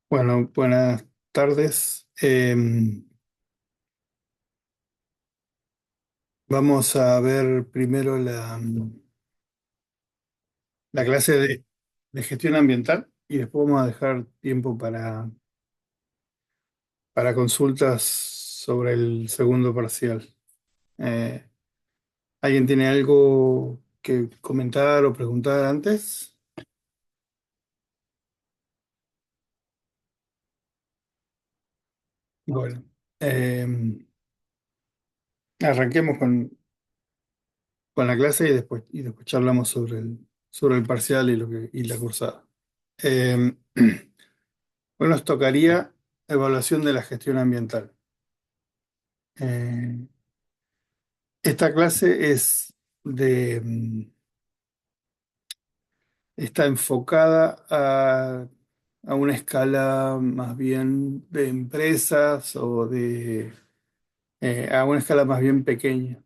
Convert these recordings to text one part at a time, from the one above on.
Bueno, buenas tardes. Vamos a ver primero la clase de gestión ambiental y después vamos a dejar tiempo para consultas sobre el segundo parcial. Eh, ¿Alguien tiene algo que comentar o preguntar antes? Bueno, em, arranquemos con la clase y después charlamos sobre el parcial y la cursada. Em, Hoy nos tocaría evaluación de la gestión ambiental. Eh, esta clase está enfocada a una escala más bien de empresas a una escala más bien pequeña.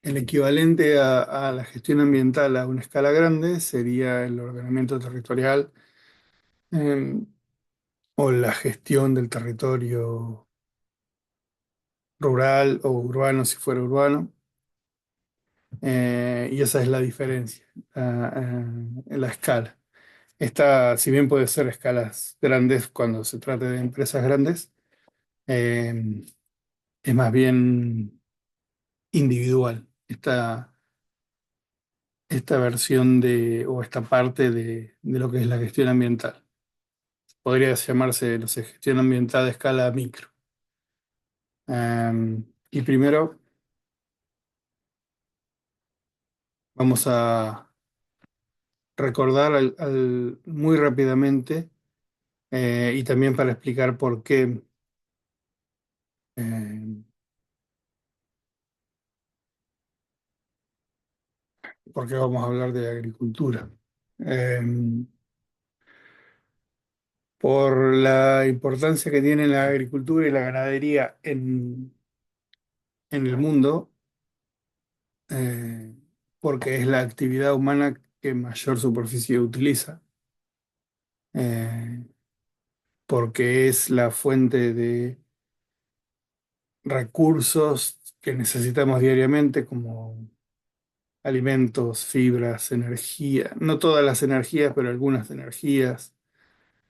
El equivalente a la gestión ambiental a una escala grande sería el ordenamiento territorial, eh, o la gestión del territorio rural o urbano si fuera urbano. Y esa es la diferencia en la escala. Esta, si bien puede ser escalas grandes cuando se trate de empresas grandes, eh, es más bien individual. Esta versión o esta parte de lo que es la gestión ambiental. Podría llamarse, no sé, gestión ambiental de escala micro. Y primero vamos a recordar muy rápidamente, y también para explicar eh, por qué vamos a hablar de agricultura. Eh, por la importancia que tiene la agricultura y la ganadería en el mundo, eh, porque es la actividad humana que mayor superficie utiliza, eh, porque es la fuente de recursos que necesitamos diariamente, como alimentos, fibras, energía, no todas las energías, pero algunas energías.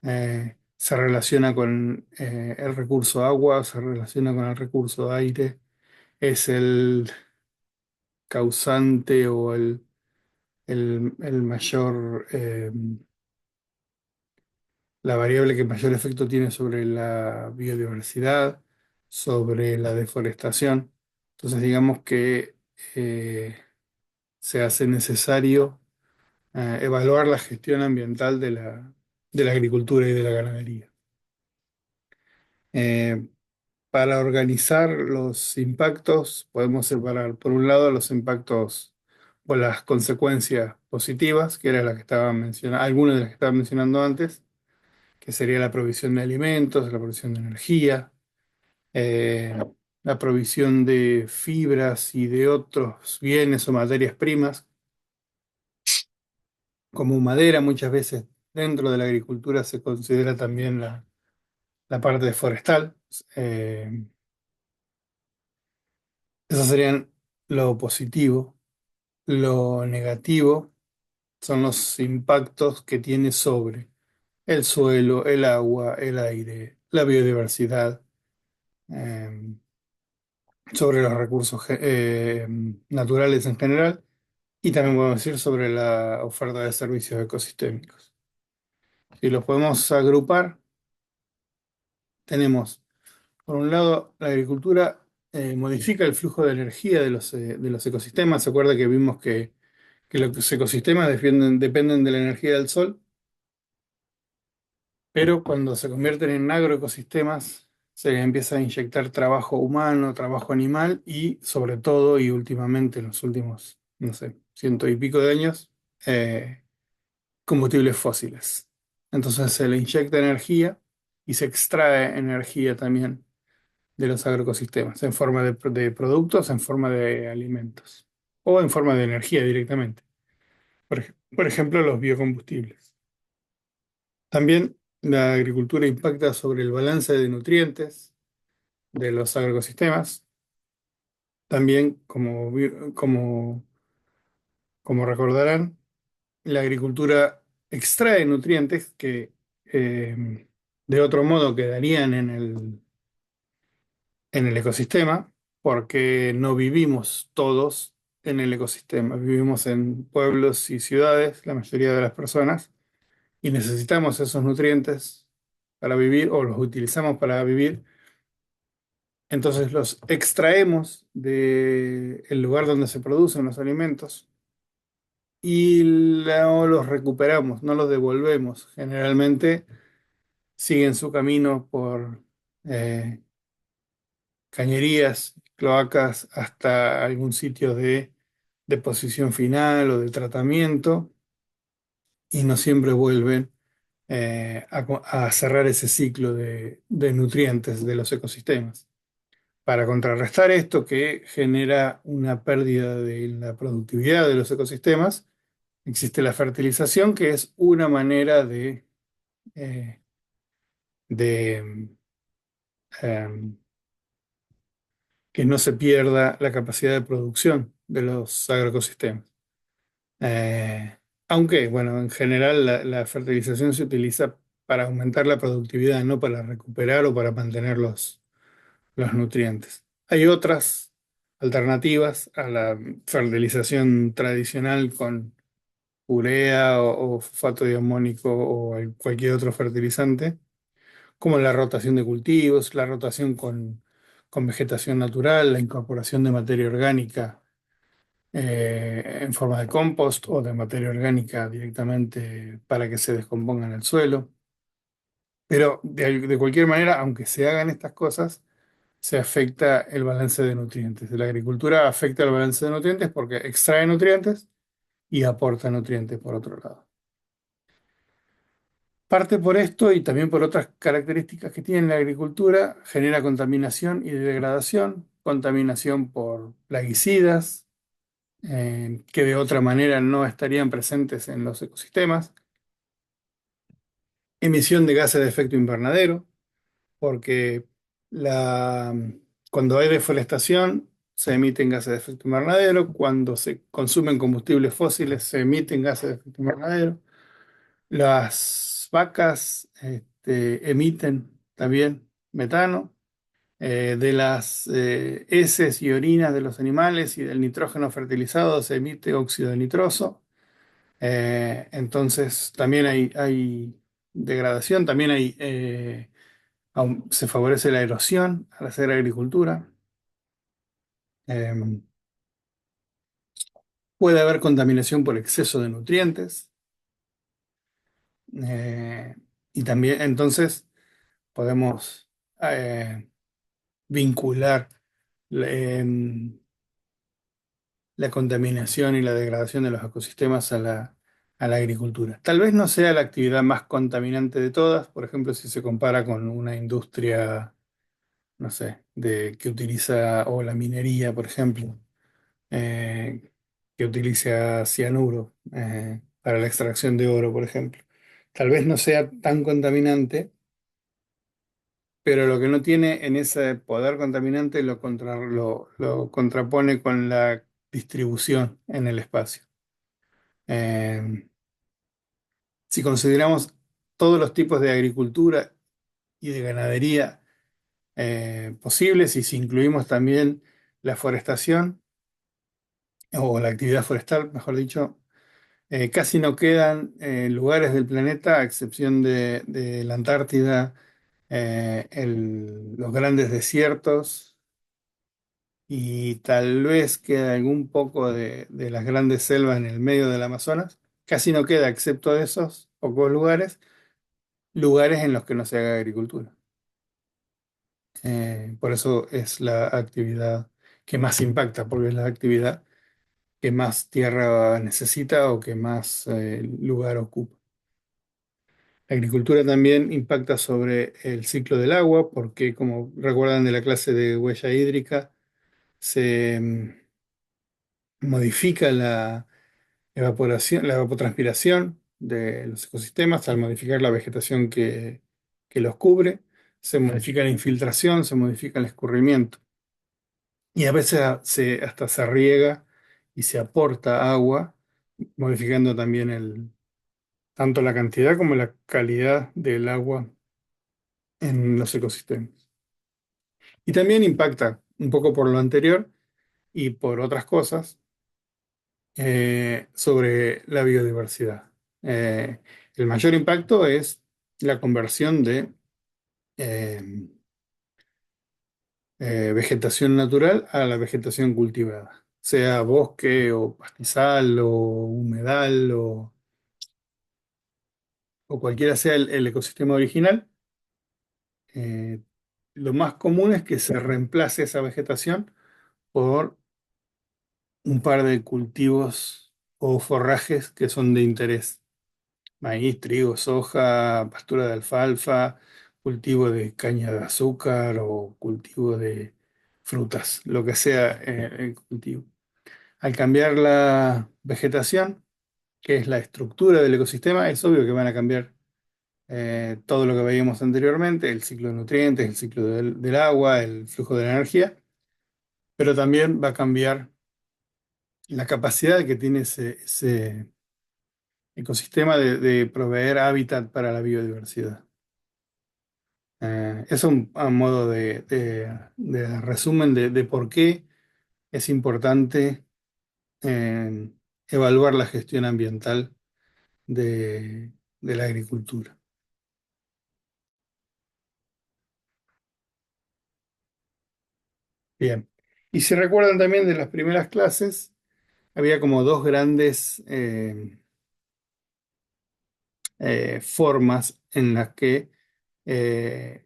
Se relaciona con el recurso agua, se relaciona con el recurso aire, es el causante o el mayor, la variable que mayor efecto tiene sobre la biodiversidad, sobre la deforestación. Entonces, digamos que se hace necesario evaluar la gestión ambiental de la agricultura y de la ganadería. Eh, Para organizar los impactos, podemos separar, por un lado, los impactos o las consecuencias positivas, que era la que estaba mencionando, algunas de las que estaba mencionando antes, que sería la provisión de alimentos, la provisión de energía, eh, la provisión de fibras y de otros bienes o materias primas, como madera. Muchas veces dentro de la agricultura se considera también la parte forestal. Eh, Eso serían lo positivo. Lo negativo son los impactos que tiene sobre el suelo, el agua, el aire, la biodiversidad, eh, sobre los recursos naturales en general, y también podemos decir sobre la oferta de servicios ecosistémicos. Si los podemos agrupar, tenemos, por un lado, la agricultura modifica el flujo de energía de los ecosistemas. Se acuerda que vimos que los ecosistemas dependen de la energía del sol, pero cuando se convierten en agroecosistemas se les empieza a inyectar trabajo humano, trabajo animal y sobre todo, y últimamente en los últimos, no sé, ciento y pico de años, combustibles fósiles. Entonces se le inyecta energía y se extrae energía también de los agroecosistemas en forma de productos, en forma de alimentos o en forma de energía directamente. Por ejemplo, los biocombustibles. También. La agricultura impacta sobre el balance de nutrientes de los agroecosistemas. También, como recordarán, la agricultura extrae nutrientes que de otro modo quedarían en el ecosistema, porque no vivimos todos en el ecosistema. Vivimos en pueblos y ciudades, la mayoría de las personas, y necesitamos esos nutrientes para vivir o los utilizamos para vivir. Entonces los extraemos del lugar donde se producen los alimentos y no los recuperamos, no los devolvemos. Generalmente siguen su camino por eh, cañerías, cloacas, hasta algún sitio de deposición final o de tratamiento y no siempre vuelven a cerrar ese ciclo de nutrientes de los ecosistemas. Para contrarrestar esto que genera una pérdida de la productividad de los ecosistemas, existe la fertilización, que es una manera eh, de que no se pierda la capacidad de producción de los agroecosistemas. Eh, Aunque, bueno, en general la fertilización se utiliza para aumentar la productividad, no para recuperar o para mantener los nutrientes. Hay otras alternativas a la fertilización tradicional con urea o fosfato diamónico o cualquier otro fertilizante, como la rotación de cultivos, la rotación con vegetación natural, la incorporación de materia orgánica en forma de compost o de materia orgánica directamente para que se descomponga en el suelo. Pero de cualquier manera, aunque se hagan estas cosas, se afecta el balance de nutrientes. La agricultura afecta el balance de nutrientes porque extrae nutrientes y aporta nutrientes por otro lado. Parte por esto y también por otras características que tiene la agricultura, genera contaminación y degradación, contaminación por plaguicidas, que de otra manera no estarían presentes en los ecosistemas, emisión de gases de efecto invernadero, porque la, cuando hay deforestación se emiten gases de efecto invernadero, cuando se consumen combustibles fósiles se emiten gases de efecto invernadero. Las vacas emiten también metano. De las heces y orinas de los animales y del nitrógeno fertilizado se emite óxido de nitroso. Entonces también hay degradación, también se favorece la erosión al hacer agricultura. Eh, Puede haber contaminación por exceso de nutrientes. eh, y también entonces podemos vincular em, la contaminación y la degradación de los ecosistemas a la agricultura. Tal vez no sea la actividad más contaminante de todas, por ejemplo, si se compara con una industria, no sé, que utiliza, o la minería, por ejemplo, que utiliza cianuro para la extracción de oro, por ejemplo. Tal vez no sea tan contaminante, pero lo que no tiene en ese poder contaminante lo contrapone con la distribución en el espacio. Eh, si consideramos todos los tipos de agricultura y de ganadería posibles, y si incluimos también la forestación, o la actividad forestal, mejor dicho, casi no quedan lugares del planeta, a excepción de la Antártida, los grandes desiertos, y tal vez queda algún poco de las grandes selvas en el medio del Amazonas. Casi no queda, excepto de esos pocos lugares en los que no se haga agricultura. Por eso es la actividad que más impacta, porque es la actividad que más tierra necesita o que más lugar ocupa. La agricultura también impacta sobre el ciclo del agua, porque como recuerdan de la clase de huella hídrica, se modifica la evaporación, la evapotranspiración, de los ecosistemas al modificar la vegetación que los cubre, se modifica la infiltración, se modifica el escurrimiento y a veces hasta se riega y se aporta agua, modificando también tanto la cantidad como la calidad del agua en los ecosistemas. Y también impacta un poco por lo anterior y por otras cosas sobre la biodiversidad. El mayor impacto es la conversión de eh, vegetación natural a la vegetación cultivada, sea bosque o pastizal o humedal o cualquiera sea el ecosistema original. eh, lo más común es que se reemplace esa vegetación por un par de cultivos o forrajes que son de interés. Maíz, trigo, soja, pastura de alfalfa, cultivo de caña de azúcar o cultivo de frutas, lo que sea el cultivo. Al cambiar la vegetación, que es la estructura del ecosistema, es obvio que van a cambiar todo lo que veíamos anteriormente, el ciclo de nutrientes, el ciclo del agua, el flujo de la energía, pero también va a cambiar la capacidad que tiene ese ecosistema de proveer hábitat para la biodiversidad. Es a modo de resumen de por qué es importante eh, evaluar la gestión ambiental de la agricultura. Bien. Y si recuerdan también de las primeras clases, había como dos grandes formas en las que eh,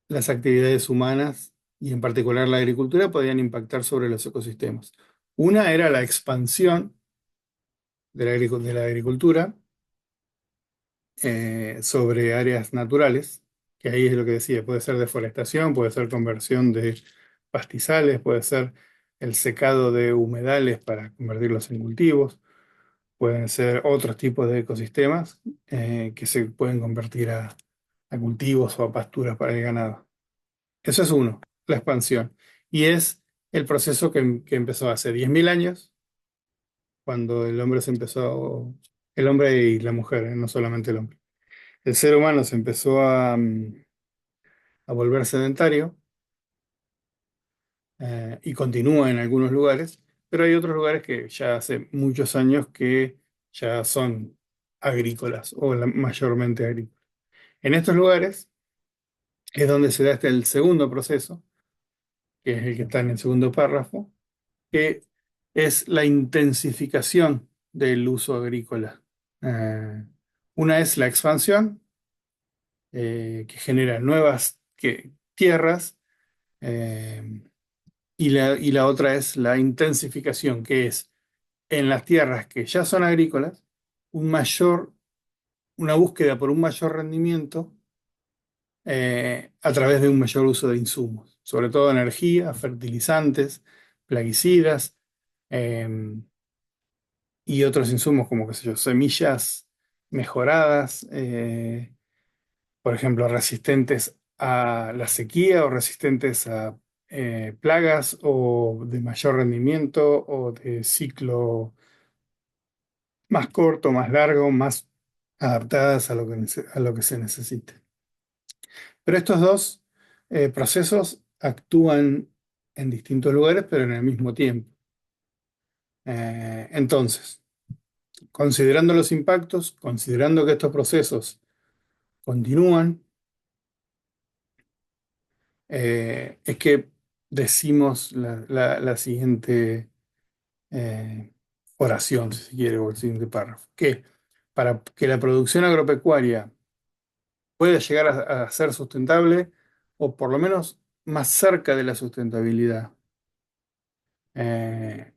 las actividades humanas y en particular la agricultura podían impactar sobre los ecosistemas. Una era la expansión de la agricultura sobre áreas naturales, que ahí es lo que decía, puede ser deforestación, puede ser conversión de pastizales, puede ser el secado de humedales para convertirlos en cultivos, pueden ser otros tipos de ecosistemas que se pueden convertir a cultivos o a pasturas para el ganado. Eso es uno, la expansión. Y es el proceso que empezó hace 10.000 años, cuando el hombre y la mujer, no solamente el hombre. El ser humano se empezó a volver sedentario y continúa en algunos lugares, pero hay otros lugares que ya hace muchos años que ya son agrícolas o mayormente agrícolas. En estos lugares es donde se da el segundo proceso, que es el que está en el segundo párrafo, que es la intensificación del uso agrícola. Eh, una es la expansión, que genera nuevas tierras, eh, y la otra es la intensificación, que es en las tierras que ya son agrícolas, un mayor, una búsqueda por un mayor rendimiento a través de un mayor uso de insumos, sobre todo energía, fertilizantes, plaguicidas y otros insumos como, qué sé yo, semillas mejoradas, por ejemplo, resistentes a la sequía o resistentes a plagas o de mayor rendimiento o de ciclo más corto, más largo, más adaptadas a a lo que se necesite. Pero estos dos procesos actúan en distintos lugares, pero en el mismo tiempo. Entonces, considerando los impactos, considerando que estos procesos continúan, es que decimos la siguiente eh, oración, si se quiere, o el siguiente párrafo, que para que la producción agropecuaria pueda llegar a ser sustentable, o por lo menos más cerca de la sustentabilidad, eh,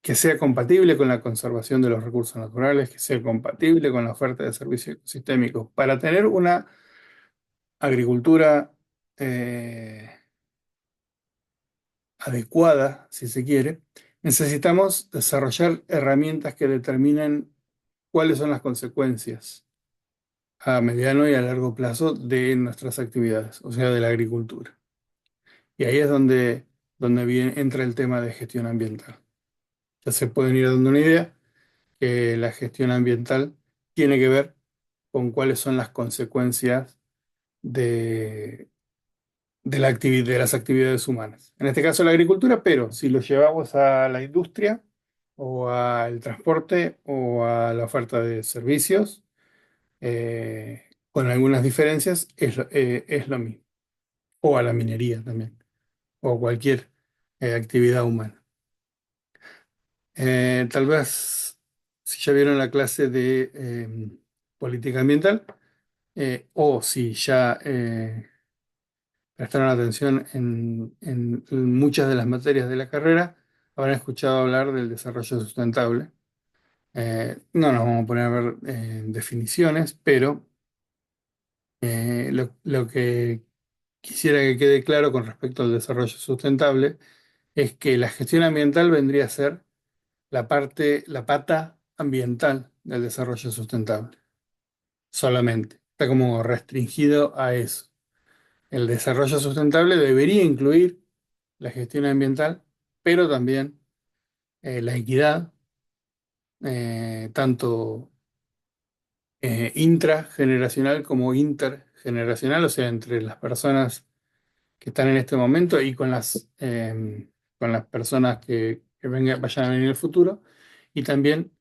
que sea compatible con la conservación de los recursos naturales, que sea compatible con la oferta de servicios ecosistémicos, para tener una agricultura eh, adecuada, si se quiere, necesitamos desarrollar herramientas que determinen cuáles son las consecuencias a mediano y a largo plazo de nuestras actividades, o sea, de la agricultura. Y ahí es donde entra el tema de gestión ambiental. Ya se pueden ir dando una idea que la gestión ambiental tiene que ver con cuáles son las consecuencias de, de las actividades humanas. En este caso la agricultura, pero si lo llevamos a la industria o al transporte o a la oferta de servicios, con algunas diferencias, es lo mismo. O a la minería también, o cualquier actividad humana. Tal vez, si ya vieron la clase de política ambiental, o si ya prestaron atención en muchas de las materias de la carrera, habrán escuchado hablar del desarrollo sustentable. No nos vamos a poner a ver definiciones, pero lo que quisiera que quede claro con respecto al desarrollo sustentable es que la gestión ambiental vendría a ser la pata ambiental del desarrollo sustentable, solamente. Está como restringido a eso. El desarrollo sustentable debería incluir la gestión ambiental, pero también la equidad, tanto intrageneracional como intergeneracional, o sea, entre las personas que están en este momento y con las personas vayan a venir en el futuro, y también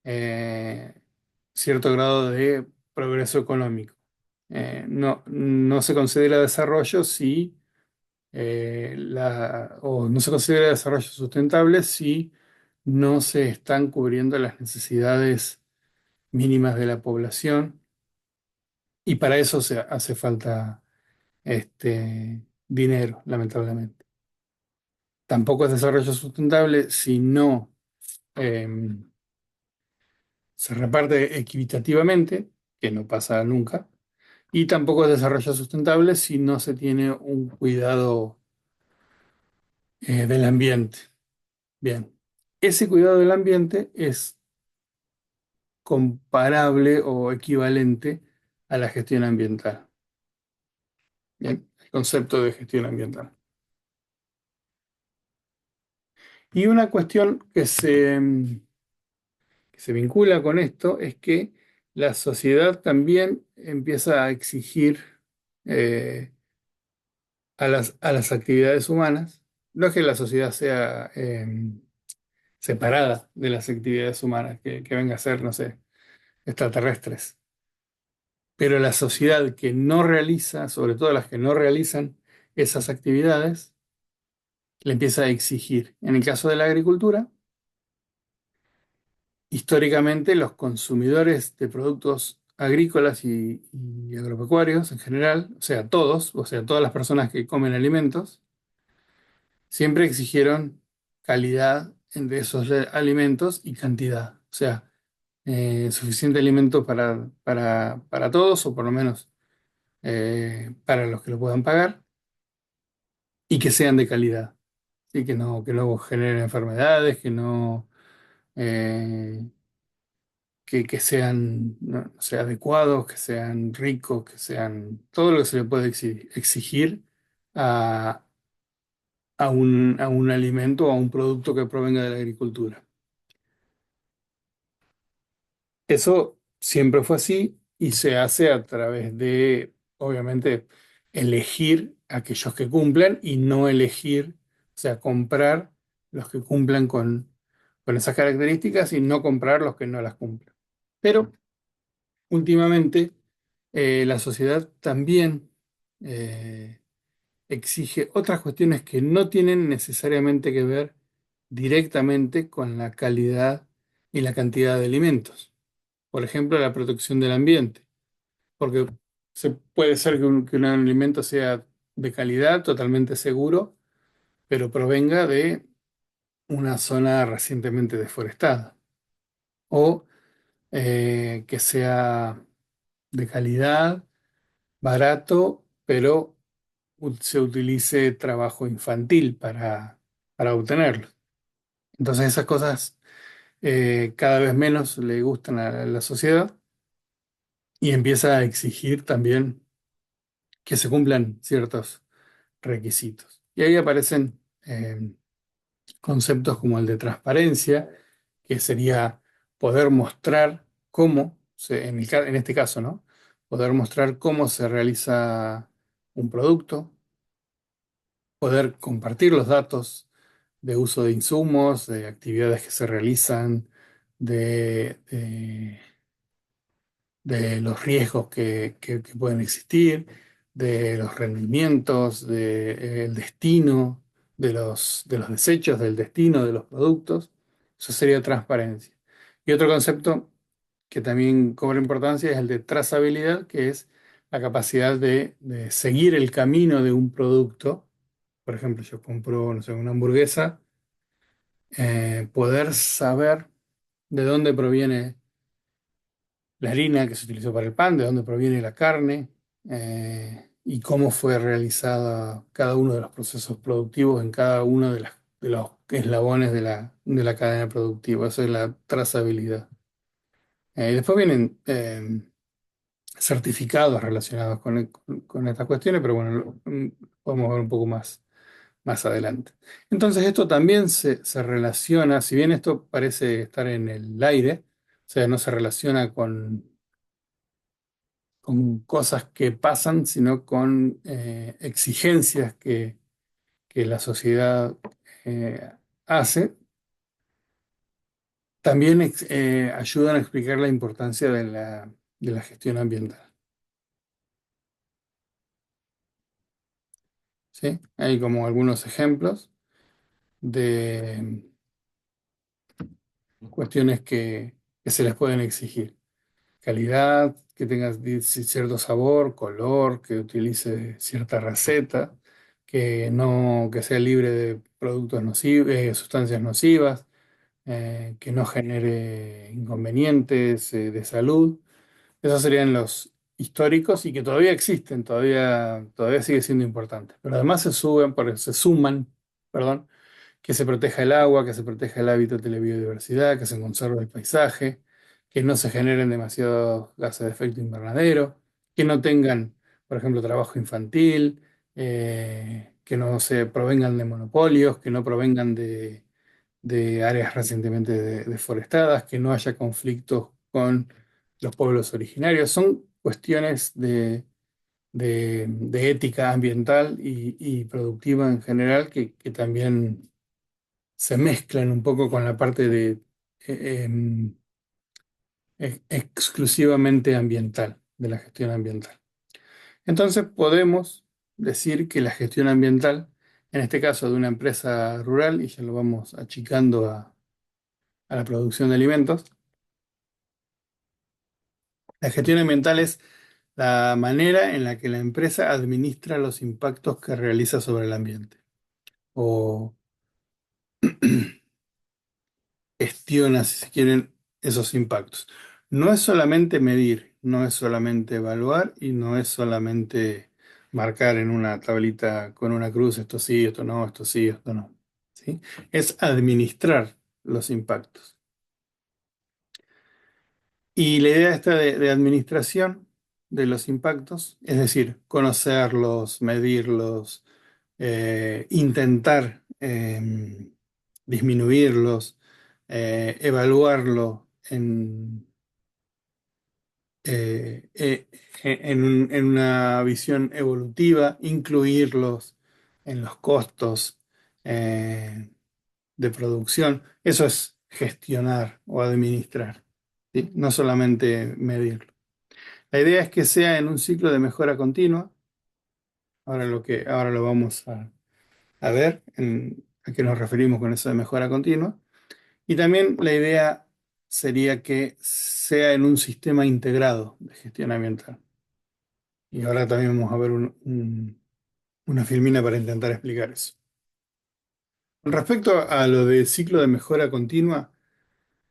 eh, cierto grado de progreso económico. No se considera desarrollo si o no se considera desarrollo sustentable si no se están cubriendo las necesidades mínimas de la población, y para eso se hace falta dinero, lamentablemente. Tampoco es desarrollo sustentable si no eh, se reparte equitativamente, que no pasa nunca, y tampoco es desarrollo sustentable si no se tiene un cuidado del ambiente. Bien, ese cuidado del ambiente es comparable o equivalente a la gestión ambiental. Bien, el concepto de gestión ambiental. Y una cuestión que se vincula con esto es que la sociedad también empieza a exigir eh, a las actividades humanas. No es que la sociedad sea separada de las actividades humanas, que venga a ser, no sé, extraterrestres, pero la sociedad que no realiza, sobre todo las que no realizan esas actividades, le empieza a exigir. En el caso de la agricultura, históricamente los consumidores de productos agrícolas y agropecuarios en general, o sea, todas las personas que comen alimentos, siempre exigieron calidad de esos alimentos y cantidad. O sea, suficiente alimento para todos, o por lo menos para los que lo puedan pagar, y que sean de calidad. ¿Sí? Que no generen enfermedades, eh, que sean, no sé, adecuados, que sean ricos, que sean todo lo que se le puede exigir a, a un alimento o a un producto que provenga de la agricultura. Eso siempre fue así y se hace a través de, obviamente, elegir aquellos que cumplen y no elegir, o sea, comprar los que cumplan con esas características y no comprar los que no las cumplen. Pero últimamente la sociedad también eh, exige otras cuestiones que no tienen necesariamente que ver directamente con la calidad y la cantidad de alimentos. Por ejemplo, la protección del ambiente, porque puede ser que un alimento sea de calidad, totalmente seguro, pero provenga de una zona recientemente deforestada, o que sea de calidad, barato, pero se utilice trabajo infantil para obtenerlo. Entonces esas cosas cada vez menos le gustan a la sociedad y empieza a exigir también que se cumplan ciertos requisitos. Y ahí aparecen conceptos como el de transparencia, que sería poder mostrar cómo, en este caso, ¿no? Poder mostrar cómo se realiza un producto, poder compartir los datos de uso de insumos, de actividades que se realizan, de los riesgos que pueden existir, de los rendimientos, del destino, de los desechos, del destino de los productos. Eso sería transparencia. Y otro concepto que también cobra importancia es el de trazabilidad, que es la capacidad de seguir el camino de un producto. Por ejemplo, yo compro, no sé, una hamburguesa, poder saber de dónde proviene la harina que se utilizó para el pan, de dónde proviene la carne, y cómo fue realizada cada uno de los procesos productivos en cada uno de los eslabones de la cadena productiva. Eso es la trazabilidad. Y después vienen certificados relacionados con estas cuestiones, pero bueno, podemos ver un poco más adelante. Entonces esto también se relaciona, si bien esto parece estar en el aire, o sea, no se relaciona con cosas que pasan, sino con exigencias que la sociedad eh, hace, también ayudan a explicar la importancia de la gestión ambiental. ¿Sí? Hay como algunos ejemplos de cuestiones que se les pueden exigir. Calidad, que tenga cierto sabor, color, que utilice cierta receta, que sea libre de productos nocivos, sustancias nocivas, que no genere inconvenientes de salud. Esos serían los históricos y que todavía existen, todavía sigue siendo importante. Pero además se suman, perdón, que se proteja el agua, que se proteja el hábitat de la biodiversidad, que se conserve el paisaje, que no se generen demasiados gases de efecto invernadero, que no tengan, por ejemplo, trabajo infantil, que no se provengan de monopolios, que no provengan de áreas recientemente deforestadas, que no haya conflictos con los pueblos originarios. Son cuestiones de ética ambiental y productiva en general que también se mezclan un poco con la parte exclusivamente ambiental, de la gestión ambiental. Entonces podemos decir que la gestión ambiental, en este caso de una empresa rural, y ya lo vamos achicando a la producción de alimentos, la gestión ambiental es la manera en la que la empresa administra los impactos que realiza sobre el ambiente o gestiona, si se quieren, esos impactos. No es solamente medir, no es solamente evaluar y no es solamente marcar en una tablita con una cruz, esto sí, esto no, esto sí, esto no. ¿Sí? Es administrar los impactos. Y la idea esta de administración de los impactos, es decir, conocerlos, medirlos, intentar disminuirlos, evaluarlo en una visión evolutiva, incluirlos en los costos de producción. Eso es gestionar o administrar, ¿sí? No solamente medirlo. La idea es que sea en un ciclo de mejora continua. Ahora lo vamos a ver a qué nos referimos con eso de mejora continua. Y también la idea sería que sea en un sistema integrado de gestión ambiental. Y ahora también vamos a ver una filmina para intentar explicar eso. Con respecto a lo de ciclo de mejora continua,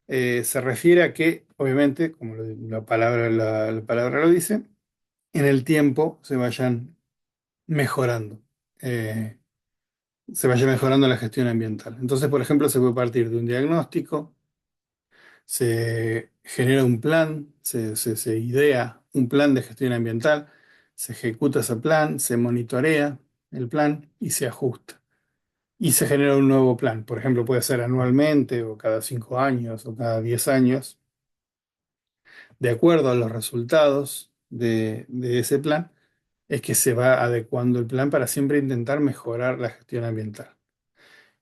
se refiere a que, obviamente, como la palabra lo dice, en el tiempo mejorando, eh, se vaya mejorando la gestión ambiental. Entonces, por ejemplo, se puede partir de un diagnóstico, Se genera un plan, se idea un plan de gestión ambiental, se ejecuta ese plan, se monitorea el plan y se ajusta. Y se genera un nuevo plan. Por ejemplo, puede ser anualmente o cada 5 años o cada 10 años, de acuerdo a los resultados de ese plan, es que se va adecuando el plan para siempre intentar mejorar la gestión ambiental.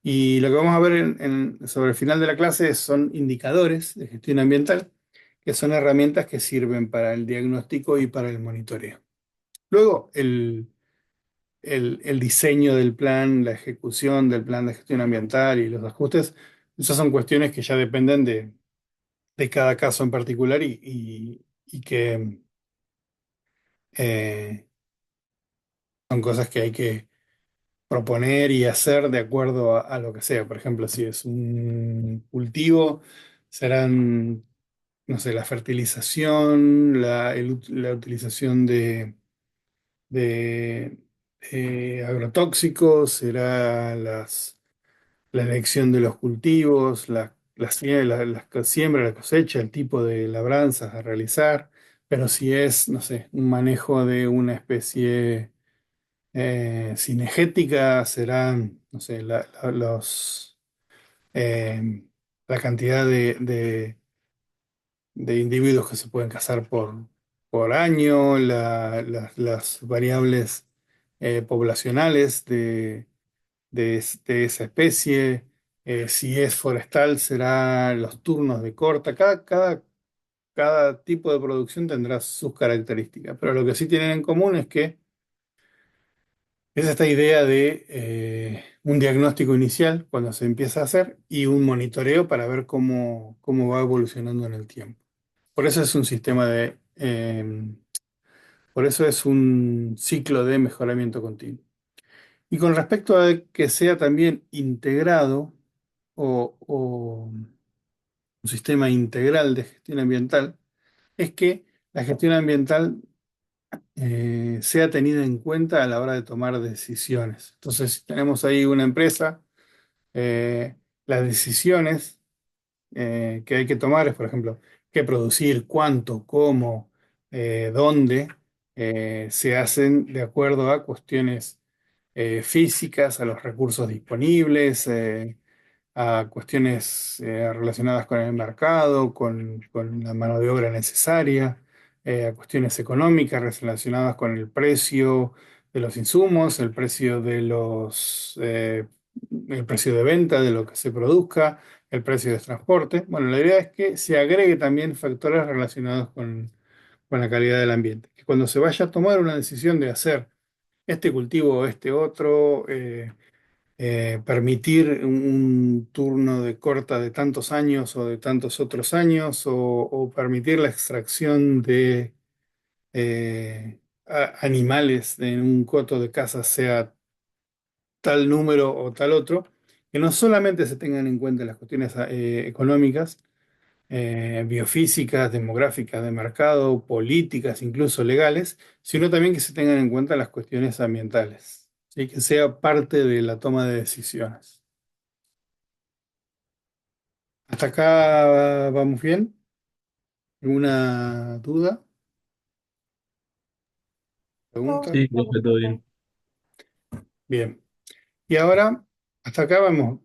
Y lo que vamos a ver sobre el final de la clase son indicadores de gestión ambiental, que son herramientas que sirven para el diagnóstico y para el monitoreo. Luego, el diseño del plan, la ejecución del plan de gestión ambiental y los ajustes, esas son cuestiones que ya dependen de cada caso en particular y que eh, son cosas que hay que proponer y hacer de acuerdo a lo que sea. Por ejemplo, si es un cultivo, serán, no sé, la fertilización, la utilización de, agrotóxicos, será la elección de los cultivos, la siembra, la cosecha, el tipo de labranzas a realizar. Pero si es, no sé, un manejo de una especie cinegética, serán, no sé, eh, la cantidad de individuos que se pueden cazar por año, las variables poblacionales de esa especie. Si es forestal, será los turnos de corta. Cada tipo de producción tendrá sus características, pero lo que sí tienen en común es que es esta idea de un diagnóstico inicial cuando se empieza a hacer y un monitoreo para ver cómo va evolucionando en el tiempo. Por eso es un sistema por eso es un ciclo de mejoramiento continuo. Y con respecto a que sea también integrado o un sistema integral de gestión ambiental, es que la gestión ambiental sea tenida en cuenta a la hora de tomar decisiones. Entonces, si tenemos ahí una empresa, las decisiones que hay que tomar es, por ejemplo, qué producir, cuánto, cómo, dónde, se hacen de acuerdo a cuestiones físicas, a los recursos disponibles, a cuestiones relacionadas con el mercado, con la mano de obra necesaria, a cuestiones económicas relacionadas con el precio de los insumos, el precio de venta de lo que se produzca, el precio de transporte. Bueno, la idea es que se agregue también factores relacionados con la calidad del ambiente. Que cuando se vaya a tomar una decisión de hacer este cultivo o este otro, permitir un turno de corta de tantos años o de tantos otros años, o permitir la extracción de animales en un coto de caza, sea tal número o tal otro, que no solamente se tengan en cuenta las cuestiones económicas, biofísicas, demográficas, de mercado, políticas, incluso legales, sino también que se tengan en cuenta las cuestiones ambientales, ¿sí? Que sea parte de la toma de decisiones. Hasta acá vamos bien. ¿Alguna duda? ¿Pregunta? Sí, profe, todo bien. Bien. Y ahora, hasta acá vamos,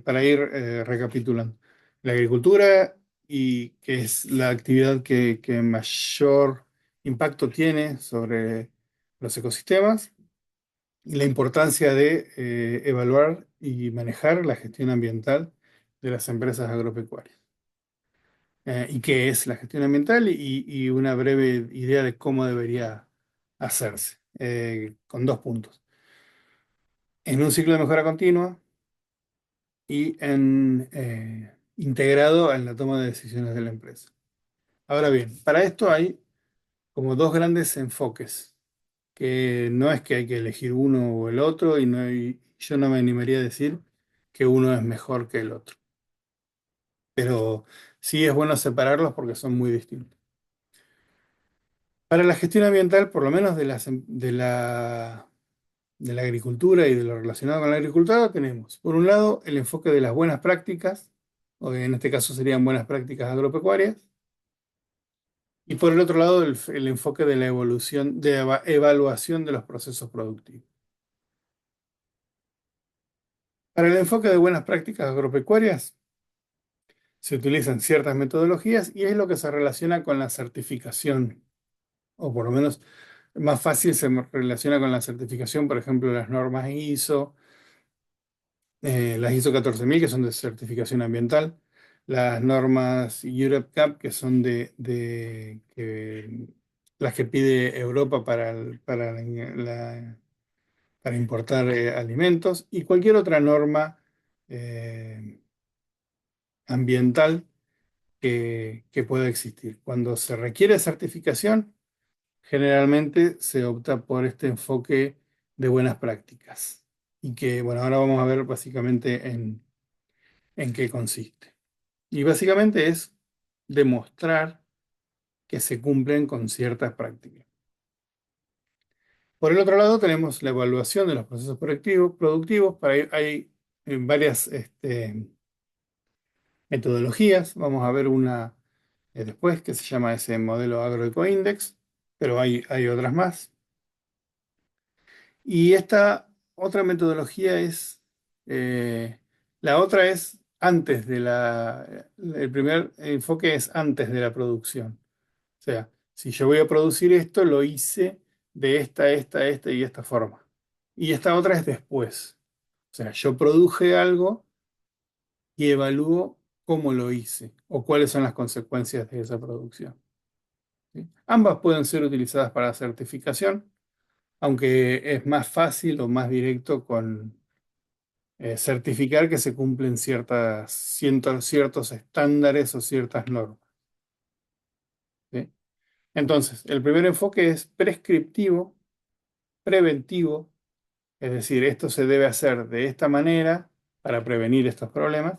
para ir recapitulando. La agricultura, y que es la actividad que mayor impacto tiene sobre los ecosistemas, y la importancia de evaluar y manejar la gestión ambiental de las empresas agropecuarias. Y qué es la gestión ambiental y una breve idea de cómo debería hacerse, con 2 puntos. En un ciclo de mejora continua integrado en la toma de decisiones de la empresa. Ahora bien, para esto hay como dos grandes enfoques, que no es que hay que elegir uno o el otro, y yo no me animaría a decir que uno es mejor que el otro, pero sí es bueno separarlos porque son muy distintos. Para la gestión ambiental, por lo menos de la agricultura y de lo relacionado con la agricultura, tenemos, por un lado, el enfoque de las buenas prácticas, o en este caso serían buenas prácticas agropecuarias. Y por el otro lado, el enfoque de la evolución, de evaluación de los procesos productivos. Para el enfoque de buenas prácticas agropecuarias, se utilizan ciertas metodologías y es lo que se relaciona con la certificación, o por lo menos más fácil se relaciona con la certificación, por ejemplo, las normas ISO, las ISO 14000, que son de certificación ambiental, las normas EuroCAP, que son las que pide Europa para importar alimentos, y cualquier otra norma eh, ambiental que pueda existir. Cuando se requiere certificación, generalmente se opta por este enfoque de buenas prácticas. Y que, bueno, ahora vamos a ver básicamente en qué consiste. Y básicamente es demostrar que se cumplen con ciertas prácticas. Por el otro lado, tenemos la evaluación de los procesos productivos. Para ahí hay varias metodologías. Vamos a ver una después que se llama ese modelo agroecoindex, pero hay otras más. Y esta otra metodología eh, la otra es antes el primer enfoque es antes de la producción. O sea, si yo voy a producir esto, lo hice de esta y esta forma. Y esta otra es después. O sea, yo produje algo y evalúo cómo lo hice o cuáles son las consecuencias de esa producción. ¿Sí? Ambas pueden ser utilizadas para certificación, aunque es más fácil o más directo con certificar que se cumplen ciertos estándares o ciertas normas. ¿Sí? Entonces, el primer enfoque es prescriptivo, preventivo, es decir, esto se debe hacer de esta manera para prevenir estos problemas.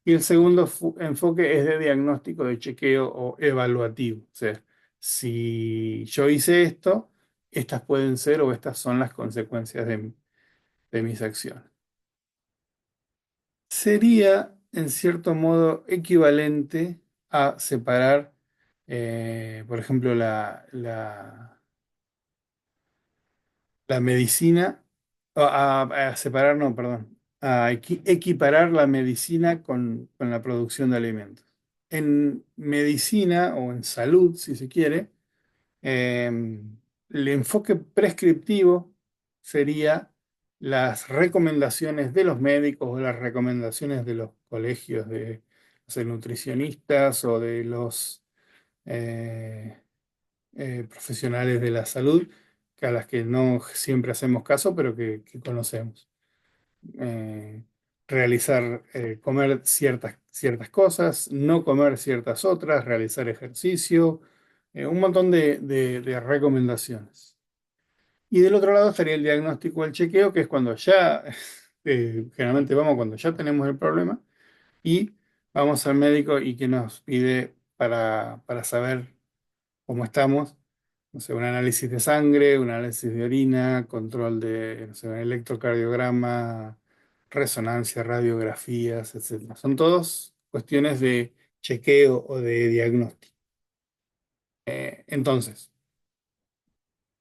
Y el segundo enfoque es de diagnóstico, de chequeo o evaluativo. O sea, si yo hice esto, estas pueden ser o estas son las consecuencias de mis acciones. Sería, en cierto modo, equivalente a separar, por ejemplo, la medicina, a separar, no, perdón, a equiparar la medicina con la producción de alimentos. En medicina o en salud, si se quiere, eh, el enfoque prescriptivo sería las recomendaciones de los médicos o las recomendaciones de los colegios de, no sé, nutricionistas o de los eh, profesionales de la salud, que a las que no siempre hacemos caso, pero que conocemos. Eh, comer ciertas cosas, no comer ciertas otras, realizar ejercicio, un montón de recomendaciones. Y del otro lado estaría el diagnóstico, el chequeo, que es cuando ya, generalmente vamos cuando ya tenemos el problema y vamos al médico y que nos pide para saber cómo estamos, no sé, un análisis de sangre, un análisis de orina, control de, no sé, un electrocardiograma, resonancia, radiografías, etcétera. Son todos cuestiones de chequeo o de diagnóstico. Entonces,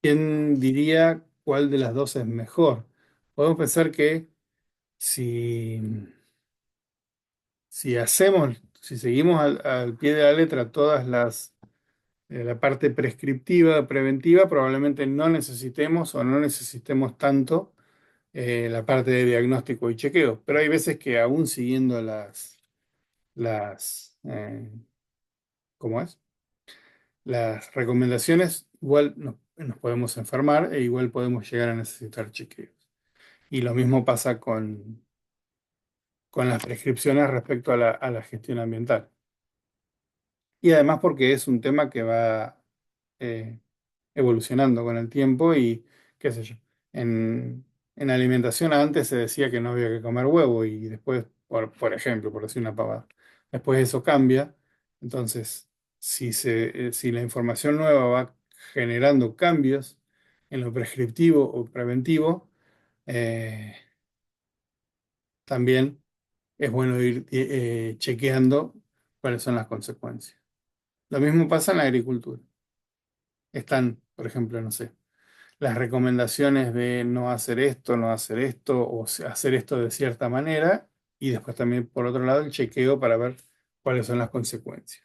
¿quién diría cuál de las dos es mejor? Podemos pensar que si, si seguimos al pie de la letra todas la parte prescriptiva, preventiva, probablemente no necesitemos o no necesitemos tanto la parte de diagnóstico y chequeo. Pero hay veces que aún siguiendo ¿cómo es? Las recomendaciones, igual nos podemos enfermar e igual podemos llegar a necesitar chequeos. Y lo mismo pasa con las prescripciones respecto a la gestión ambiental. Y además porque es un tema que va eh, evolucionando con el tiempo y qué sé yo. En alimentación antes se decía que no había que comer huevo y después, por ejemplo, por decir una pavada, después eso cambia. Entonces, si la información nueva va generando cambios en lo prescriptivo o preventivo, eh, también es bueno ir chequeando cuáles son las consecuencias. Lo mismo pasa en la agricultura. Están, por ejemplo, no sé, las recomendaciones de no hacer esto, no hacer esto, o hacer esto de cierta manera, y después también, por otro lado, el chequeo para ver cuáles son las consecuencias.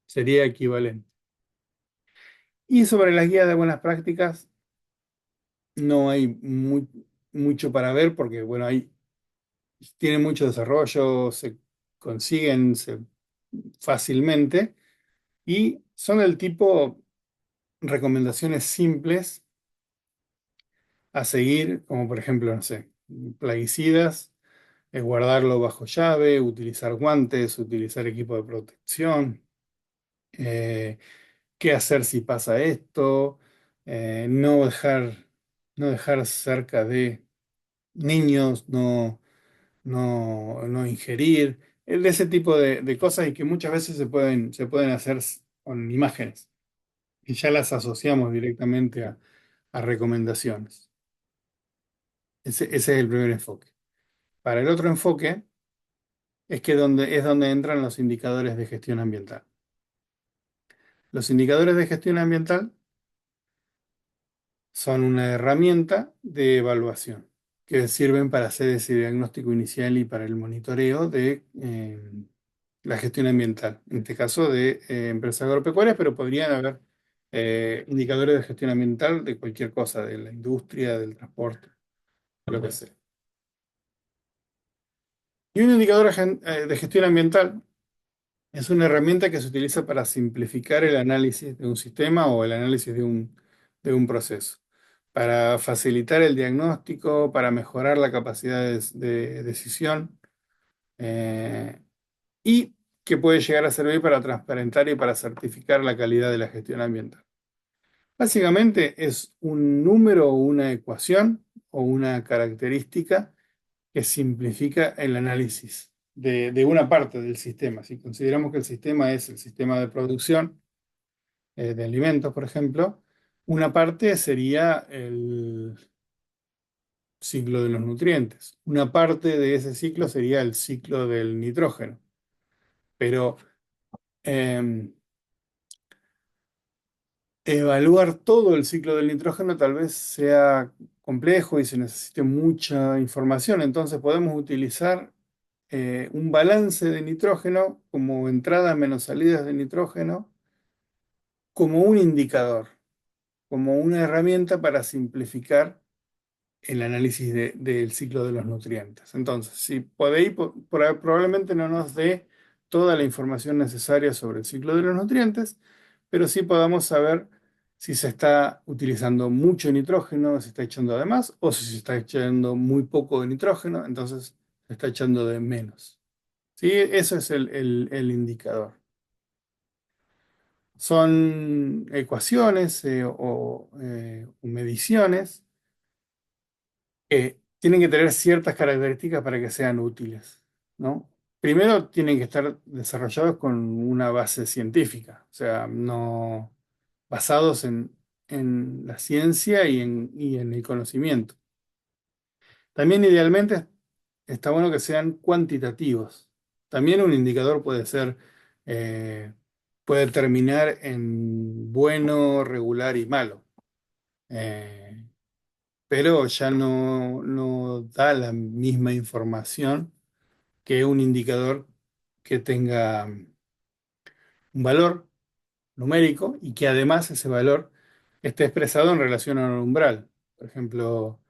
Sería equivalente. Y sobre las guías de buenas prácticas, no hay mucho para ver porque, bueno, tienen mucho desarrollo, se consiguen fácilmente y son del tipo recomendaciones simples a seguir, como por ejemplo, no sé, plaguicidas, guardarlo bajo llave, utilizar guantes, utilizar equipo de protección, eh, qué hacer si pasa esto, no dejar cerca de niños, no ingerir, de ese tipo de cosas y que muchas veces se pueden hacer con imágenes y ya las asociamos directamente a recomendaciones. Ese es el primer enfoque. Para el otro enfoque es donde entran los indicadores de gestión ambiental. Los indicadores de gestión ambiental son una herramienta de evaluación que sirven para hacer ese diagnóstico inicial y para el monitoreo de la gestión ambiental. En este caso de empresas agropecuarias, pero podrían haber indicadores de gestión ambiental de cualquier cosa, de la industria, del transporte, lo que sea. Y un indicador de gestión ambiental es una herramienta que se utiliza para simplificar el análisis de un sistema o el análisis de un proceso, para facilitar el diagnóstico, para mejorar la capacidad de decisión eh, y que puede llegar a servir para transparentar y para certificar la calidad de la gestión ambiental. Básicamente es un número o una ecuación o una característica que simplifica el análisis de una parte del sistema. Si consideramos que el sistema es el sistema de producción de alimentos, por ejemplo, una parte sería el ciclo de los nutrientes. Una parte de ese ciclo sería el ciclo del nitrógeno. Pero eh, evaluar todo el ciclo del nitrógeno tal vez sea complejo y se necesite mucha información. Entonces podemos utilizar un balance de nitrógeno como entradas menos salidas de nitrógeno como un indicador, como una herramienta para simplificar el análisis del ciclo de los nutrientes. Entonces, si por ahí probablemente no nos dé toda la información necesaria sobre el ciclo de los nutrientes, pero sí podamos saber si se está utilizando mucho nitrógeno, se está echando de más, o si se está echando muy poco de nitrógeno, entonces se está echando de menos. ¿Sí? Eso es el indicador. Son ecuaciones o mediciones que tienen que tener ciertas características para que sean útiles, ¿no? Primero, tienen que estar desarrollados con una base científica, o sea, no basados en la ciencia y en el conocimiento. También, idealmente, está bueno que sean cuantitativos. También un indicador eh, puede terminar en bueno, regular y malo. Eh, pero ya no da la misma información que un indicador que tenga un valor numérico y que además ese valor esté expresado en relación a un umbral. Por ejemplo,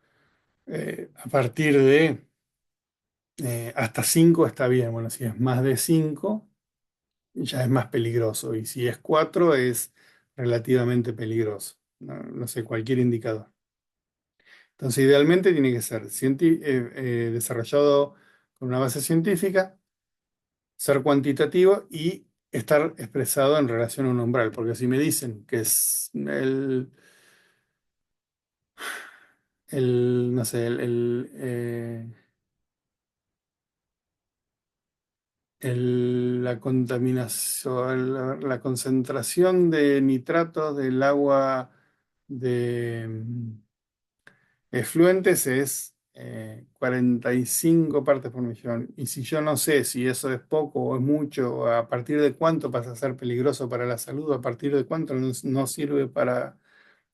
a partir de hasta 5 está bien. Bueno, si es más de 5 ya es más peligroso. Y si es 4 es relativamente peligroso. No, no sé, cualquier indicador. Entonces, idealmente tiene que ser desarrollado con una base científica, ser cuantitativo y estar expresado en relación a un umbral. Porque si me dicen que es no sé, la contaminación, la concentración de nitratos del agua de efluentes es 45 partes por millón. Y si yo no sé si eso es poco o es mucho, o a partir de cuánto pasa a ser peligroso para la salud, a partir de cuánto no sirve para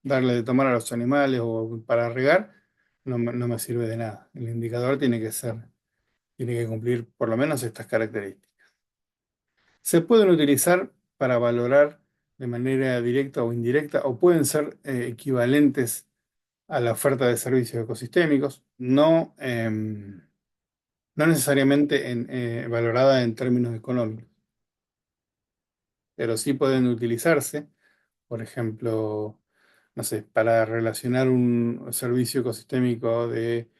darle de tomar a los animales o para regar, no me sirve de nada. El indicador tiene que cumplir por lo menos estas características. Se pueden utilizar para valorar de manera directa o indirecta, o pueden ser equivalentes a la oferta de servicios ecosistémicos, no necesariamente valorada en términos económicos, pero sí pueden utilizarse, por ejemplo, no sé, para relacionar un servicio ecosistémico de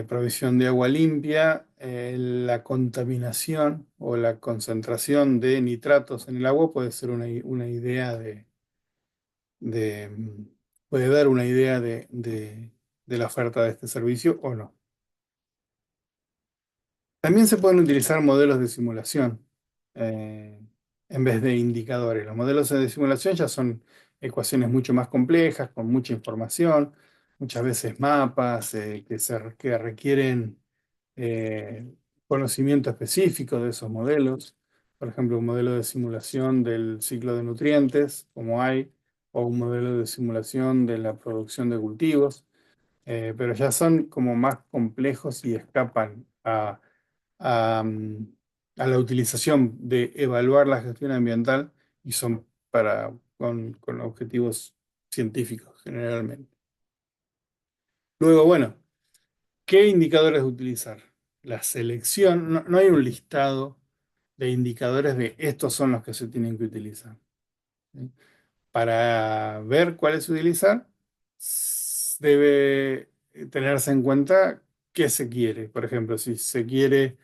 provisión de agua limpia, la contaminación o la concentración de nitratos en el agua puede ser una idea de, mm, puede dar una idea de la oferta de este servicio o no. También se pueden utilizar modelos de simulación eh, en vez de indicadores. Los modelos de simulación ya son ecuaciones mucho más complejas, con mucha información, muchas veces mapas que requieren eh, conocimiento específico de esos modelos. Por ejemplo, un modelo de simulación del ciclo de nutrientes, como hay, o un modelo de simulación de la producción de cultivos, pero ya son como más complejos y escapan a, mm, a la utilización de evaluar la gestión ambiental y son con objetivos científicos generalmente. Luego, bueno, ¿qué indicadores utilizar? La selección, no hay un listado de indicadores de estos son los que se tienen que utilizar. ¿Sí? Para ver cuáles utilizar, debe tenerse en cuenta qué se quiere. Por ejemplo, si se quiere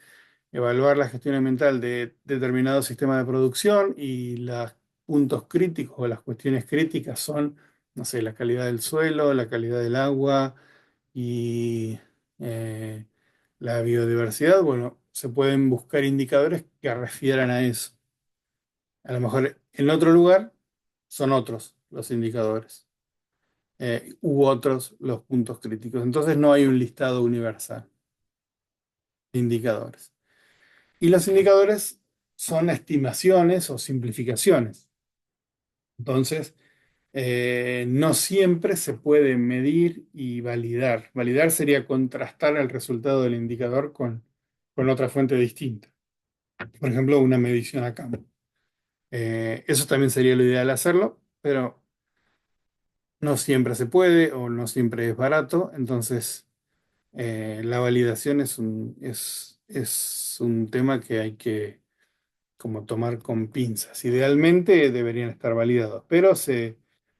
evaluar la gestión ambiental de determinado sistema de producción y los puntos críticos o las cuestiones críticas son, no sé, la calidad del suelo, la calidad del agua y eh, la biodiversidad, bueno, se pueden buscar indicadores que refieran a eso. A lo mejor en otro lugar son otros los indicadores u otros los puntos críticos. Entonces no hay un listado universal de indicadores. Y los indicadores son estimaciones o simplificaciones. Entonces, no siempre se puede medir y validar. Validar sería contrastar el resultado del indicador con otra fuente distinta. Por ejemplo, una medición a campo. Eso también sería lo ideal hacerlo, pero no siempre se puede o no siempre es barato. Entonces, la validación es un tema que hay que como tomar con pinzas. Idealmente deberían estar validados, pero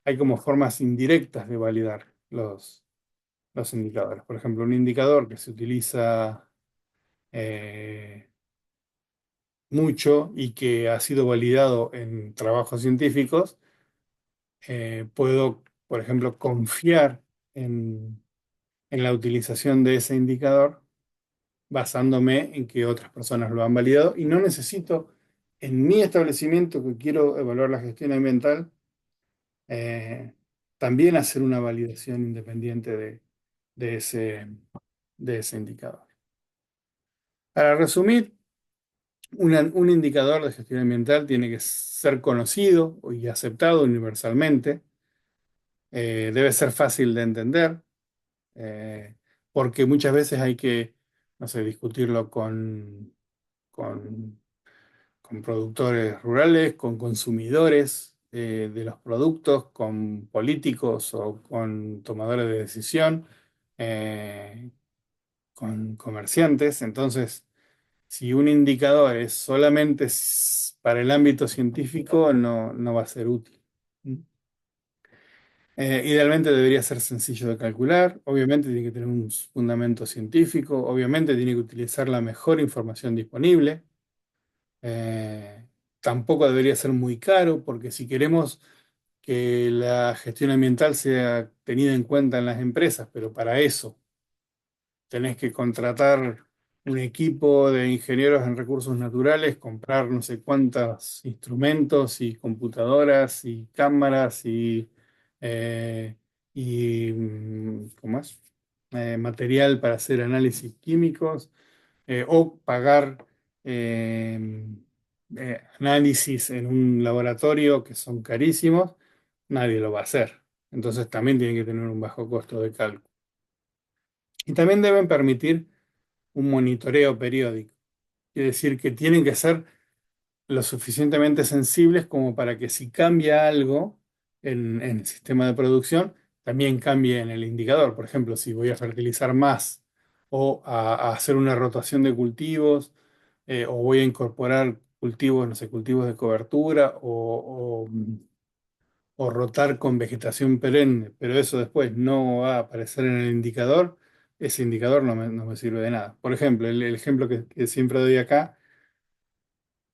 hay como formas indirectas de validar los indicadores. Por ejemplo, un indicador que se utiliza eh, mucho y que ha sido validado en trabajos científicos, puedo, por ejemplo, confiar en la utilización de ese indicador basándome en que otras personas lo han validado y no necesito en mi establecimiento que quiero evaluar la gestión ambiental eh, también hacer una validación independiente de ese, de ese indicador. Para resumir, un indicador de gestión ambiental tiene que ser conocido y aceptado universalmente, debe ser fácil de entender, eh, porque muchas veces hay que, no sé, discutirlo con con productores rurales, con consumidores de los productos, con políticos o con tomadores de decisión, eh, con comerciantes. Entonces, si un indicador es solamente para el ámbito científico, no va a ser útil. Idealmente debería ser sencillo de calcular, obviamente tiene que tener un fundamento científico, obviamente tiene que utilizar la mejor información disponible. Eh, Tampoco debería ser muy caro, porque si queremos que la gestión ambiental sea tenida en cuenta en las empresas, pero para eso tenés que contratar un equipo de ingenieros en recursos naturales, comprar no sé cuántos instrumentos y computadoras y cámaras y ¿cómo es? material para hacer análisis químicos o pagar eh, análisis en un laboratorio que son carísimos, nadie lo va a hacer. Entonces también tienen que tener un bajo costo de cálculo. Y también deben permitir un monitoreo periódico. Es decir, que tienen que ser lo suficientemente sensibles como para que si cambia algo en el sistema de producción, también cambie en el indicador. Por ejemplo, si voy a fertilizar más o a hacer una rotación de cultivos, o voy a incorporar cultivos, no sé, cultivos de cobertura o rotar con vegetación perenne, pero eso después no va a aparecer en el indicador, ese indicador no me sirve de nada. Por ejemplo, el ejemplo que siempre doy acá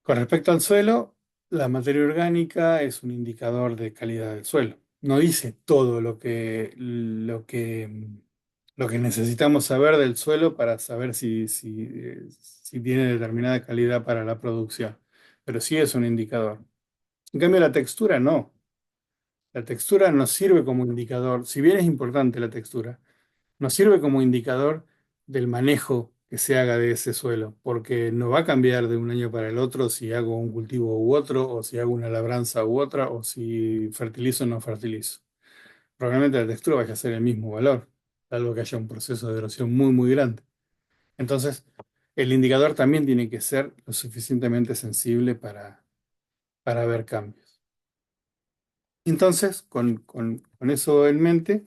con respecto al suelo, la materia orgánica es un indicador de calidad del suelo. No dice todo lo que necesitamos saber del suelo para saber si tiene determinada calidad para la producción, pero sí es un indicador. En cambio, la textura no. La textura nos sirve como indicador, si bien es importante la textura, nos sirve como indicador del manejo que se haga de ese suelo, porque no va a cambiar de un año para el otro si hago un cultivo u otro, o si hago una labranza u otra, o si fertilizo o no fertilizo. Probablemente la textura vaya a ser el mismo valor, salvo que haya un proceso de erosión muy grande. Entonces, el indicador también tiene que ser lo suficientemente sensible para ver cambios. Entonces, con eso en mente,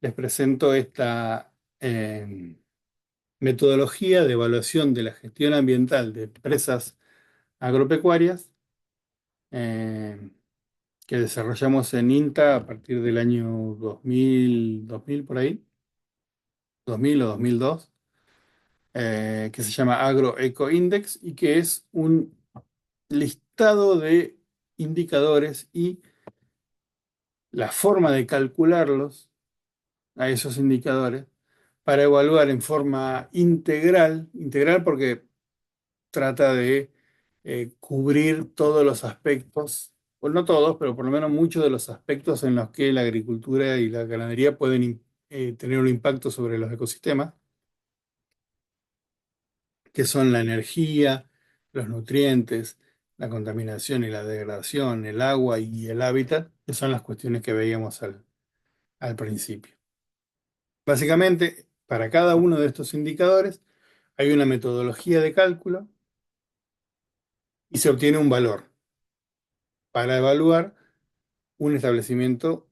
les presento esta metodología de evaluación de la gestión ambiental de empresas agropecuarias eh, que desarrollamos en INTA a partir del año 2000 por ahí, 2000 o 2002, que se llama AgroEco Index y que es un listado de indicadores y la forma de calcularlos a esos indicadores para evaluar en forma integral porque trata de cubrir todos los aspectos, o no todos, pero por lo menos muchos de los aspectos en los que la agricultura y la ganadería pueden tener un impacto sobre los ecosistemas, que son la energía, los nutrientes, la contaminación y la degradación, el agua y el hábitat, que son las cuestiones que veíamos al principio. Básicamente, para cada uno de estos indicadores hay una metodología de cálculo y se obtiene un valor para evaluar un establecimiento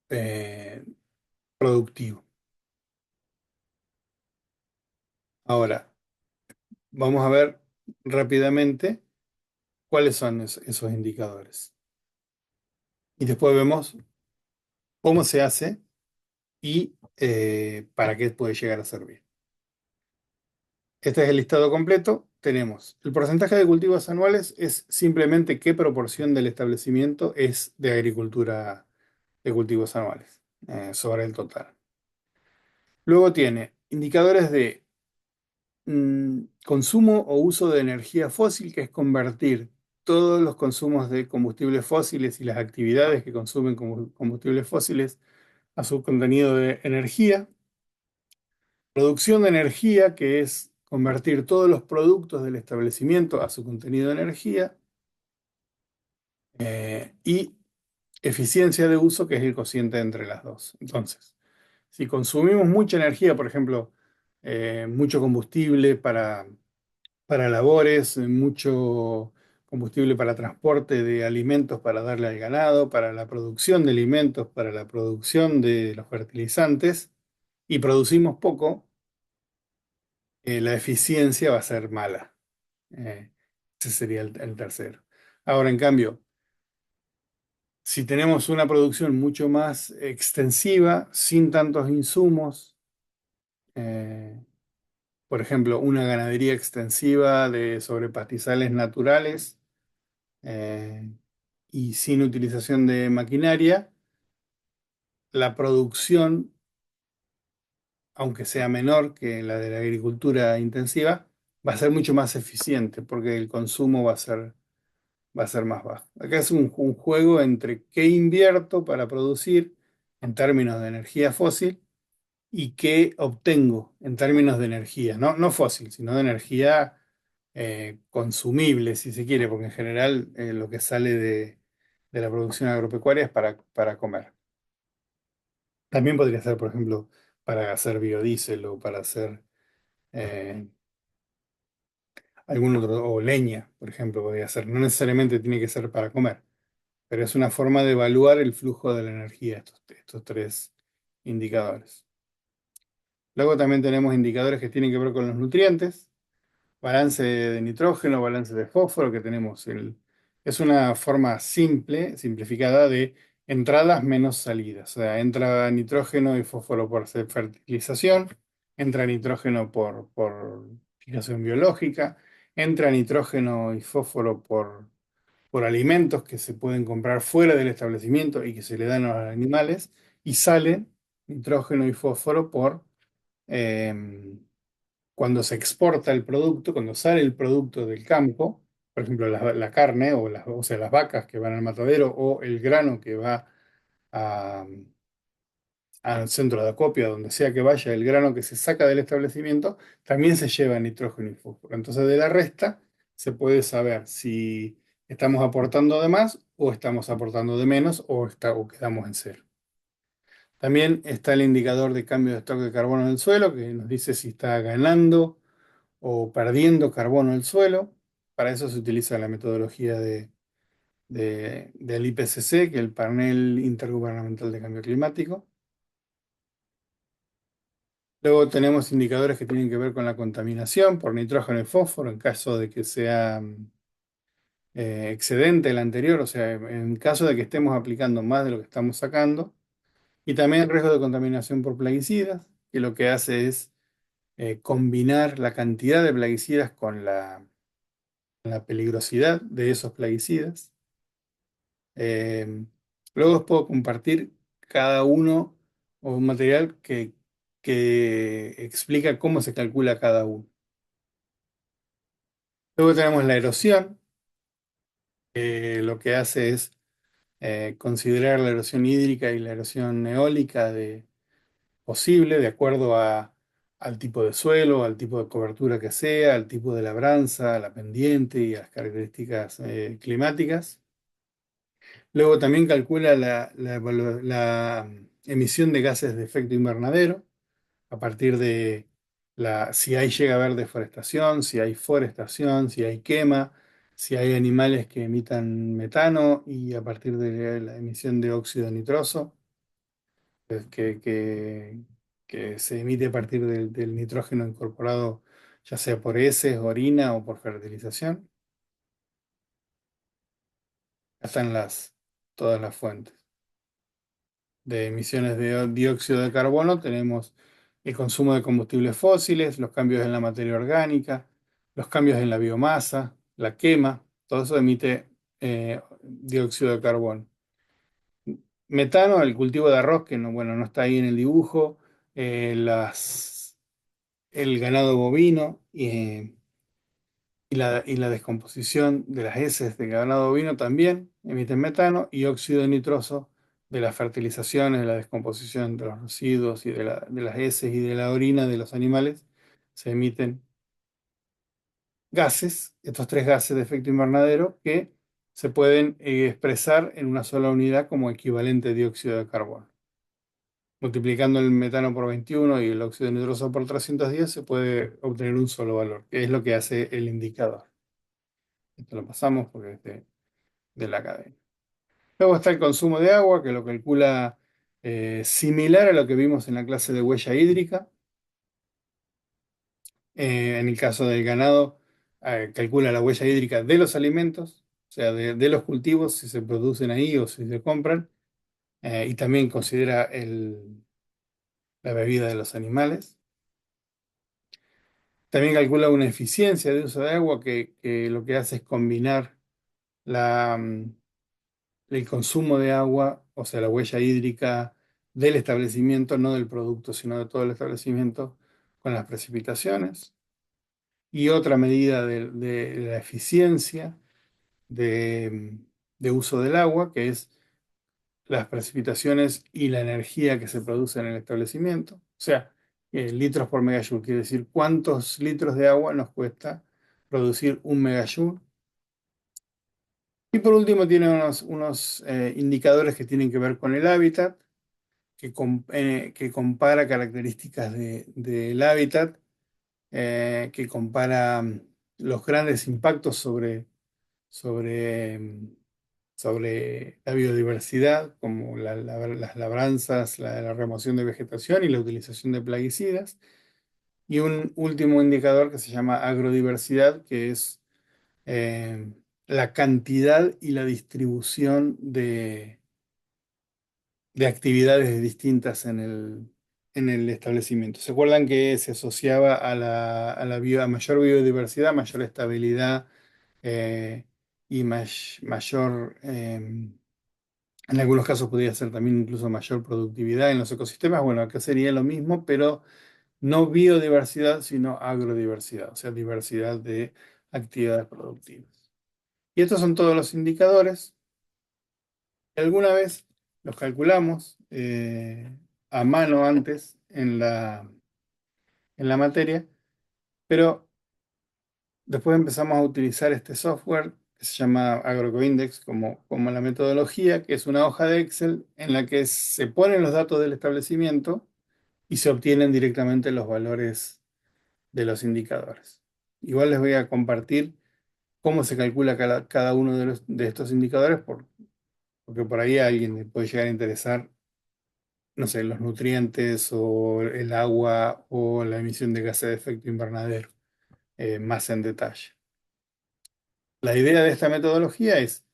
eh, productivo. Ahora, vamos a ver rápidamente cuáles son esos indicadores. Y después vemos cómo se hace y para qué puede llegar a servir. Este es el listado completo. Tenemos el porcentaje de cultivos anuales, es simplemente qué proporción del establecimiento es de agricultura de cultivos anuales sobre el total. Luego tiene indicadores de consumo o uso de energía fósil, que es convertir todos los consumos de combustibles fósiles y las actividades que consumen combustibles fósiles a su contenido de energía. Producción de energía, que es convertir todos los productos del establecimiento a su contenido de energía. Y eficiencia de uso, que es el cociente entre las dos. Entonces, si consumimos mucha energía, por ejemplo, mucho combustible para labores, mucho combustible para transporte de alimentos para darle al ganado, para la producción de alimentos, para la producción de los fertilizantes, y producimos poco, la eficiencia va a ser mala. Eh, Ese sería el tercero. Ahora, en cambio, si tenemos una producción mucho más extensiva, sin tantos insumos, eh, por ejemplo, una ganadería extensiva sobre pastizales naturales, eh, y sin utilización de maquinaria, la producción, aunque sea menor que la de la agricultura intensiva, va a ser mucho más eficiente porque el consumo va a ser más bajo. Acá es un juego entre qué invierto para producir en términos de energía fósil y qué obtengo en términos de energía, no, no fósil, sino de energía consumible, si se quiere, porque en general lo que sale de la producción agropecuaria es para comer. También podría ser, por ejemplo, para hacer biodiesel o para hacer eh, algún otro, o leña, por ejemplo, podría ser. No necesariamente tiene que ser para comer, pero es una forma de evaluar el flujo de la energía, estos tres indicadores. Luego también tenemos indicadores que tienen que ver con los nutrientes, balance de nitrógeno, balance de fósforo que tenemos. Es una forma simple, simplificada de entradas menos salidas. O sea, entra nitrógeno y fósforo por fertilización, entra nitrógeno por fijación biológica, entra nitrógeno y fósforo por alimentos que se pueden comprar fuera del establecimiento y que se le dan a los animales, y sale nitrógeno y fósforo em, cuando se exporta el producto, cuando sale el producto del campo, por ejemplo, la carne o sea, las vacas que van al matadero o el grano que va a- al centro de acopio, donde sea que vaya, el grano que se saca del establecimiento, también se lleva nitrógeno y fósforo. Entonces, de la resta se puede saber si estamos aportando de más o estamos aportando de menos o quedamos en cero. También está el indicador de cambio de stock de carbono en el suelo, que nos dice si está ganando o perdiendo carbono el suelo. Para eso se utiliza la metodología del IPCC, que es el Panel Intergubernamental de Cambio Climático. Luego tenemos indicadores que tienen que ver con la contaminación por nitrógeno y fósforo en caso de que sea excedente el anterior, o sea, en caso de que estemos aplicando más de lo que estamos sacando. Y también el riesgo de contaminación por plaguicidas, que lo que hace es combinar la cantidad de plaguicidas con la peligrosidad de esos plaguicidas. Eh, Luego os puedo compartir cada uno o un material que explica cómo se calcula cada uno. Luego tenemos la erosión, que lo que hace es considerar la erosión hídrica y la erosión eólica posible de acuerdo al tipo de suelo, al tipo de cobertura que sea, al tipo de labranza, a la pendiente y a las características climáticas. Luego también calcula la emisión de gases de efecto invernadero a partir de si ahí llega a haber deforestación, si hay forestación, si hay quema, si hay animales que emitan metano y a partir de la emisión de óxido nitroso que se emite a partir del nitrógeno incorporado ya sea por heces, orina o por fertilización. Acá están todas las fuentes de emisiones de dióxido de carbono. Tenemos el consumo de combustibles fósiles, los cambios en la materia orgánica, los cambios en la biomasa, la quema, todo eso emite dióxido de carbono. Metano, el cultivo de arroz, que no, bueno, no está ahí en el dibujo, el ganado bovino y la descomposición de las heces de ganado bovino también emiten metano y óxido nitroso de las fertilizaciones, de la descomposición de los residuos y de las heces y de la orina de los animales. Se emiten gases, estos tres gases de efecto invernadero que se pueden expresar en una sola unidad como equivalente dióxido de carbono. Multiplicando el metano por 21 y el óxido nitroso por 310 se puede obtener un solo valor, que es lo que hace el indicador. Esto lo pasamos porque es de la cadena. Luego está el consumo de agua, que lo calcula similar a lo que vimos en la clase de huella hídrica. En el caso del ganado, calcula la huella hídrica de los alimentos, o sea, de los cultivos, si se producen ahí o si se compran, y también considera la bebida de los animales. También calcula una eficiencia de uso de agua que lo que hace es combinar la, mm, el consumo de agua, o sea, la huella hídrica del establecimiento, no del producto, sino de todo el establecimiento, con las precipitaciones. Y otra medida de la eficiencia de uso del agua, que es las precipitaciones y la energía que se produce en el establecimiento. O sea, litros por megajoule quiere decir cuántos litros de agua nos cuesta producir un megajoule. Y por último tiene unos indicadores que tienen que ver con el hábitat, que compara características del hábitat, que compara los grandes impactos sobre, sobre la biodiversidad, como las labranzas, la remoción de vegetación y la utilización de plaguicidas. Y un último indicador que se llama agrodiversidad, que es la cantidad y la distribución de actividades distintas en el establecimiento. ¿Se acuerdan que se asociaba a mayor biodiversidad, mayor estabilidad y mayor, en algunos casos podría ser también incluso mayor productividad en los ecosistemas? Bueno, acá sería lo mismo, pero no biodiversidad, sino agrodiversidad, o sea, diversidad de actividades productivas. Y estos son todos los indicadores. Alguna vez los calculamos a mano antes en la materia, pero después empezamos a utilizar este software que se llama AgroCoindex como la metodología, que es una hoja de Excel en la que se ponen los datos del establecimiento y se obtienen directamente los valores de los indicadores. Igual les voy a compartir cómo se calcula cada uno de estos indicadores, porque por ahí a alguien le puede llegar a interesar, no sé, los nutrientes o el agua o la emisión de gases de efecto invernadero, más en detalle. La idea de esta metodología es,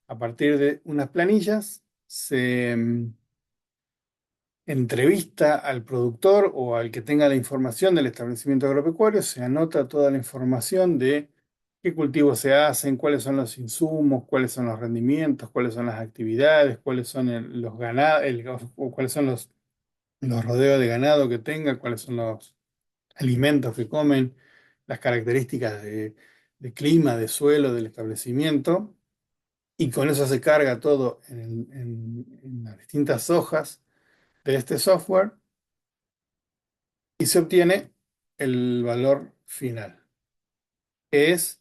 a partir de unas planillas, se entrevista al productor o al que tenga la información del establecimiento agropecuario, se anota toda la información de qué cultivos se hacen, cuáles son los insumos, cuáles son los rendimientos, cuáles son las actividades, cuáles son los ganados, o cuáles son los rodeos de ganado que tenga, cuáles son los alimentos que comen, las características de clima, de suelo del establecimiento, y con eso se carga todo en las distintas hojas de este software y se obtiene el valor final, que es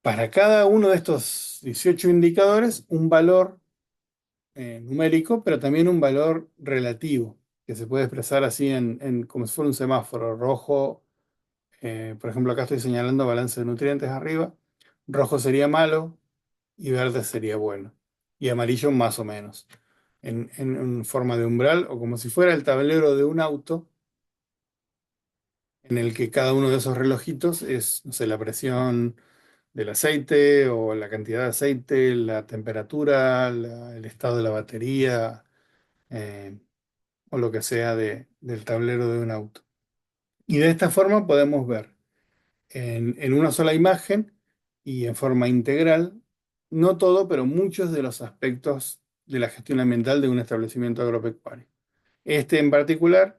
para cada uno de estos 18 indicadores un valor numérico, pero también un valor relativo, que se puede expresar así como si fuera un semáforo rojo. Por ejemplo, acá estoy señalando balance de nutrientes arriba. Rojo sería malo y verde sería bueno. Y amarillo más o menos. En forma de umbral o como si fuera el tablero de un auto en el que cada uno de esos relojitos es, no sé, la presión del aceite o la cantidad de aceite, la temperatura, el estado de la batería eh, o lo que sea del tablero de un auto. Y de esta forma podemos ver en una sola imagen y en forma integral, no todo, pero muchos de los aspectos de la gestión ambiental de un establecimiento agropecuario. Este en particular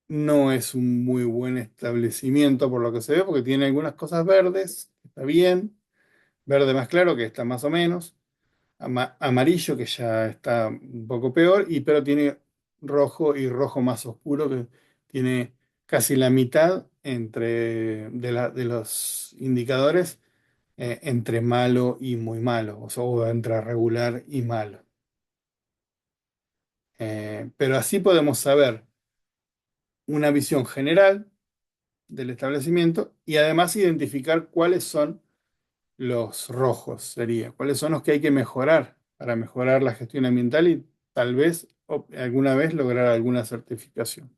no es un muy buen establecimiento por lo que se ve, porque tiene algunas cosas verdes, que está bien, verde más claro, que está más o menos, amarillo, que ya está un poco peor, pero tiene rojo y rojo más oscuro, que tiene casi la mitad de los indicadores, entre malo y muy malo, o entre regular y malo. Pero así podemos saber una visión general del establecimiento y además identificar cuáles son los rojos, sería, cuáles son los que hay que mejorar para mejorar la gestión ambiental y tal vez alguna vez lograr alguna certificación.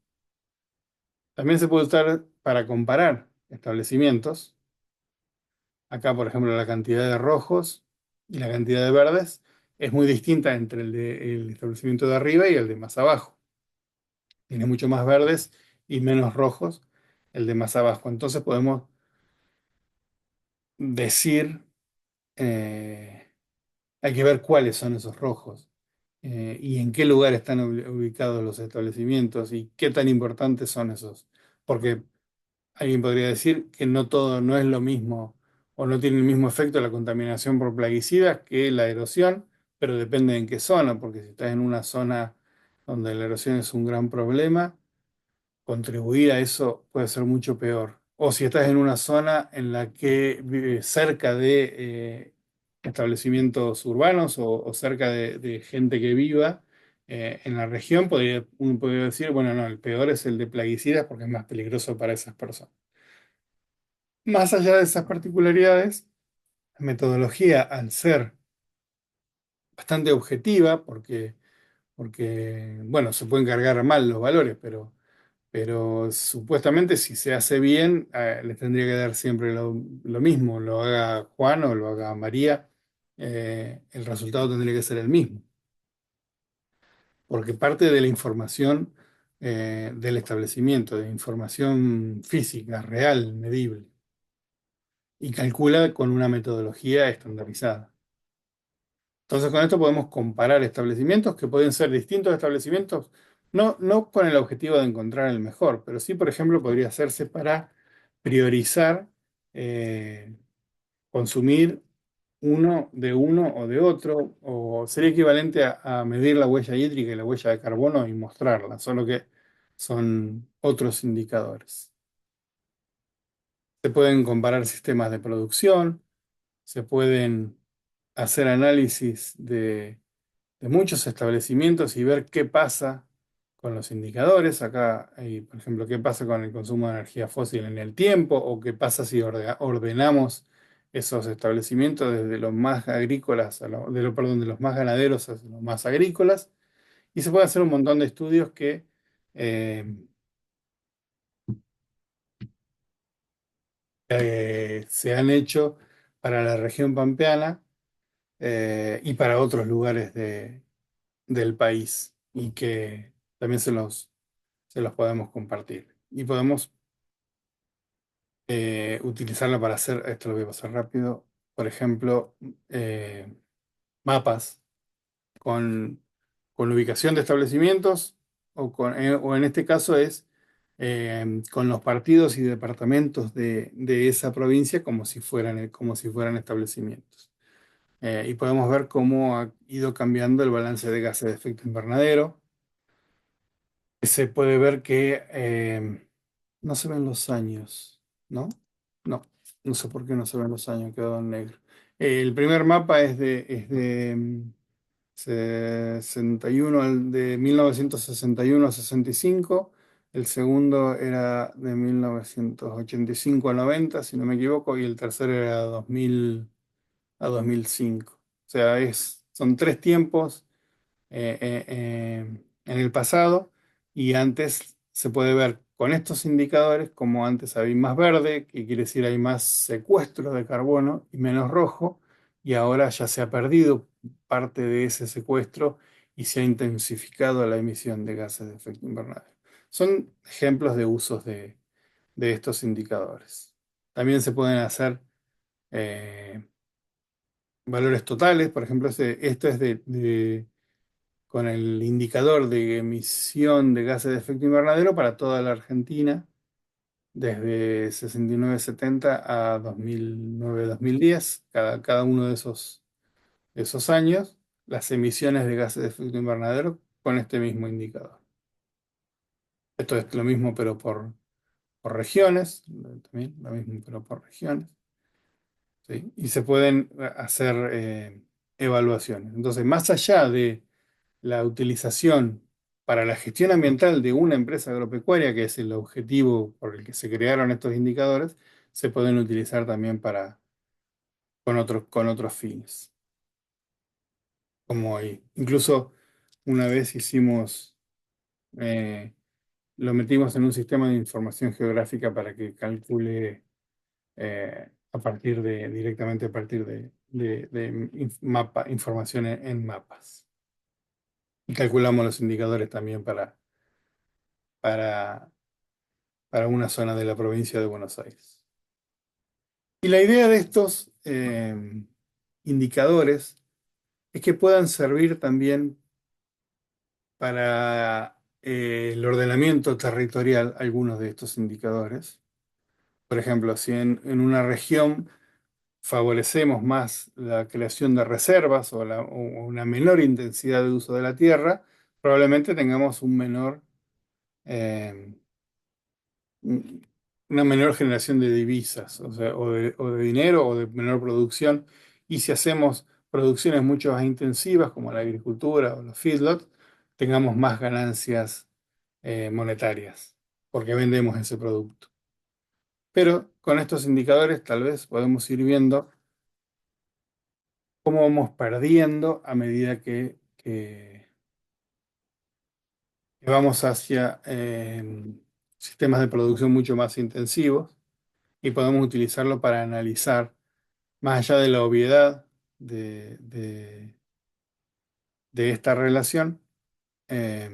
También se puede usar para comparar establecimientos. Acá, por ejemplo, la cantidad de rojos y la cantidad de verdes es muy distinta entre el establecimiento de arriba y el de más abajo. Tiene mucho más verdes y menos rojos el de más abajo. Entonces podemos decir, eh, hay que ver cuáles son esos rojos y en qué lugar están ubicados los establecimientos y qué tan importantes son esos. Porque alguien podría decir que no todo no es lo mismo o no tiene el mismo efecto la contaminación por plaguicidas que la erosión, pero depende en qué zona, porque si estás en una zona donde la erosión es un gran problema, contribuir a eso puede ser mucho peor. O si estás en una zona en la que vive cerca de establecimientos urbanos o cerca de gente que viva en la región, uno podría decir, bueno, no, el peor es el de plaguicidas porque es más peligroso para esas personas. Más allá de esas particularidades, la metodología, al ser bastante objetiva, porque bueno, se pueden cargar mal los valores, pero supuestamente si se hace bien, les tendría que dar siempre lo mismo, lo haga Juan o lo haga María, el resultado tendría que ser el mismo, porque parte de la información del establecimiento, de información física, real, medible, y calcula con una metodología estandarizada. Entonces, con esto podemos comparar establecimientos que pueden ser distintos establecimientos, no con el objetivo de encontrar el mejor, pero sí, por ejemplo, podría hacerse para priorizar eh, consumir uno o de otro, o sería equivalente a medir la huella hídrica y la huella de carbono y mostrarla, solo que son otros indicadores. Se pueden comparar sistemas de producción, se pueden hacer análisis de muchos establecimientos y ver qué pasa con los indicadores. Acá hay, por ejemplo, qué pasa con el consumo de energía fósil en el tiempo o qué pasa si ordenamos esos establecimientos desde los más agrícolas, perdón, de los más ganaderos a los más agrícolas. Y se puede hacer un montón de estudios eh, que se han hecho para la región pampeana y para otros lugares del país y que también se los podemos compartir. Y podemos utilizarla para hacer, esto lo voy a pasar rápido, por ejemplo, eh, mapas con, con ubicación de establecimientos o en este caso es con los partidos y departamentos de esa provincia como si fueran establecimientos. Y podemos ver cómo ha ido cambiando el balance de gases de efecto invernadero. Se puede ver que no se ven los años, ¿no? No, no sé por qué no se ven los años, quedó en negro. El primer mapa es de 61, de 1961 a 65. El segundo era de 1985 a 90, si no me equivoco, y el tercero era 2000 a 2005. O sea, son tres tiempos en el pasado y antes se puede ver con estos indicadores como antes había más verde, que quiere decir hay más secuestro de carbono y menos rojo, y ahora ya se ha perdido parte de ese secuestro y se ha intensificado la emisión de gases de efecto invernadero. Son ejemplos de usos de estos indicadores. También se pueden hacer eh, valores totales, por ejemplo, esto es con el indicador de emisión de gases de efecto invernadero para toda la Argentina, desde 69-70 a 2009-2010, cada uno de esos años, las emisiones de gases de efecto invernadero con este mismo indicador. Esto es lo mismo, pero por regiones, también lo mismo, pero por regiones, ¿sí? Y se pueden hacer evaluaciones. Entonces, más allá de la utilización para la gestión ambiental de una empresa agropecuaria, que es el objetivo por el que se crearon estos indicadores, se pueden utilizar también con otros fines. Como incluso una vez eh, lo metimos en un sistema de información geográfica para que calcule directamente a partir de información en mapas. Y calculamos los indicadores también para para una zona de la provincia de Buenos Aires. Y la idea de estos indicadores es que puedan servir también para el ordenamiento territorial, algunos de estos indicadores. Por ejemplo, si en una región favorecemos más la creación de reservas o una menor intensidad de uso de la tierra, probablemente tengamos eh, una menor generación de divisas, o sea, o de dinero o de menor producción. Y si hacemos producciones mucho más intensivas, como la agricultura o los feedlots, tengamos más ganancias monetarias, porque vendemos ese producto. Pero con estos indicadores tal vez podemos ir viendo cómo vamos perdiendo a medida que vamos hacia sistemas de producción mucho más intensivos y podemos utilizarlo para analizar, más allá de la obviedad de, de- de esta relación, eh,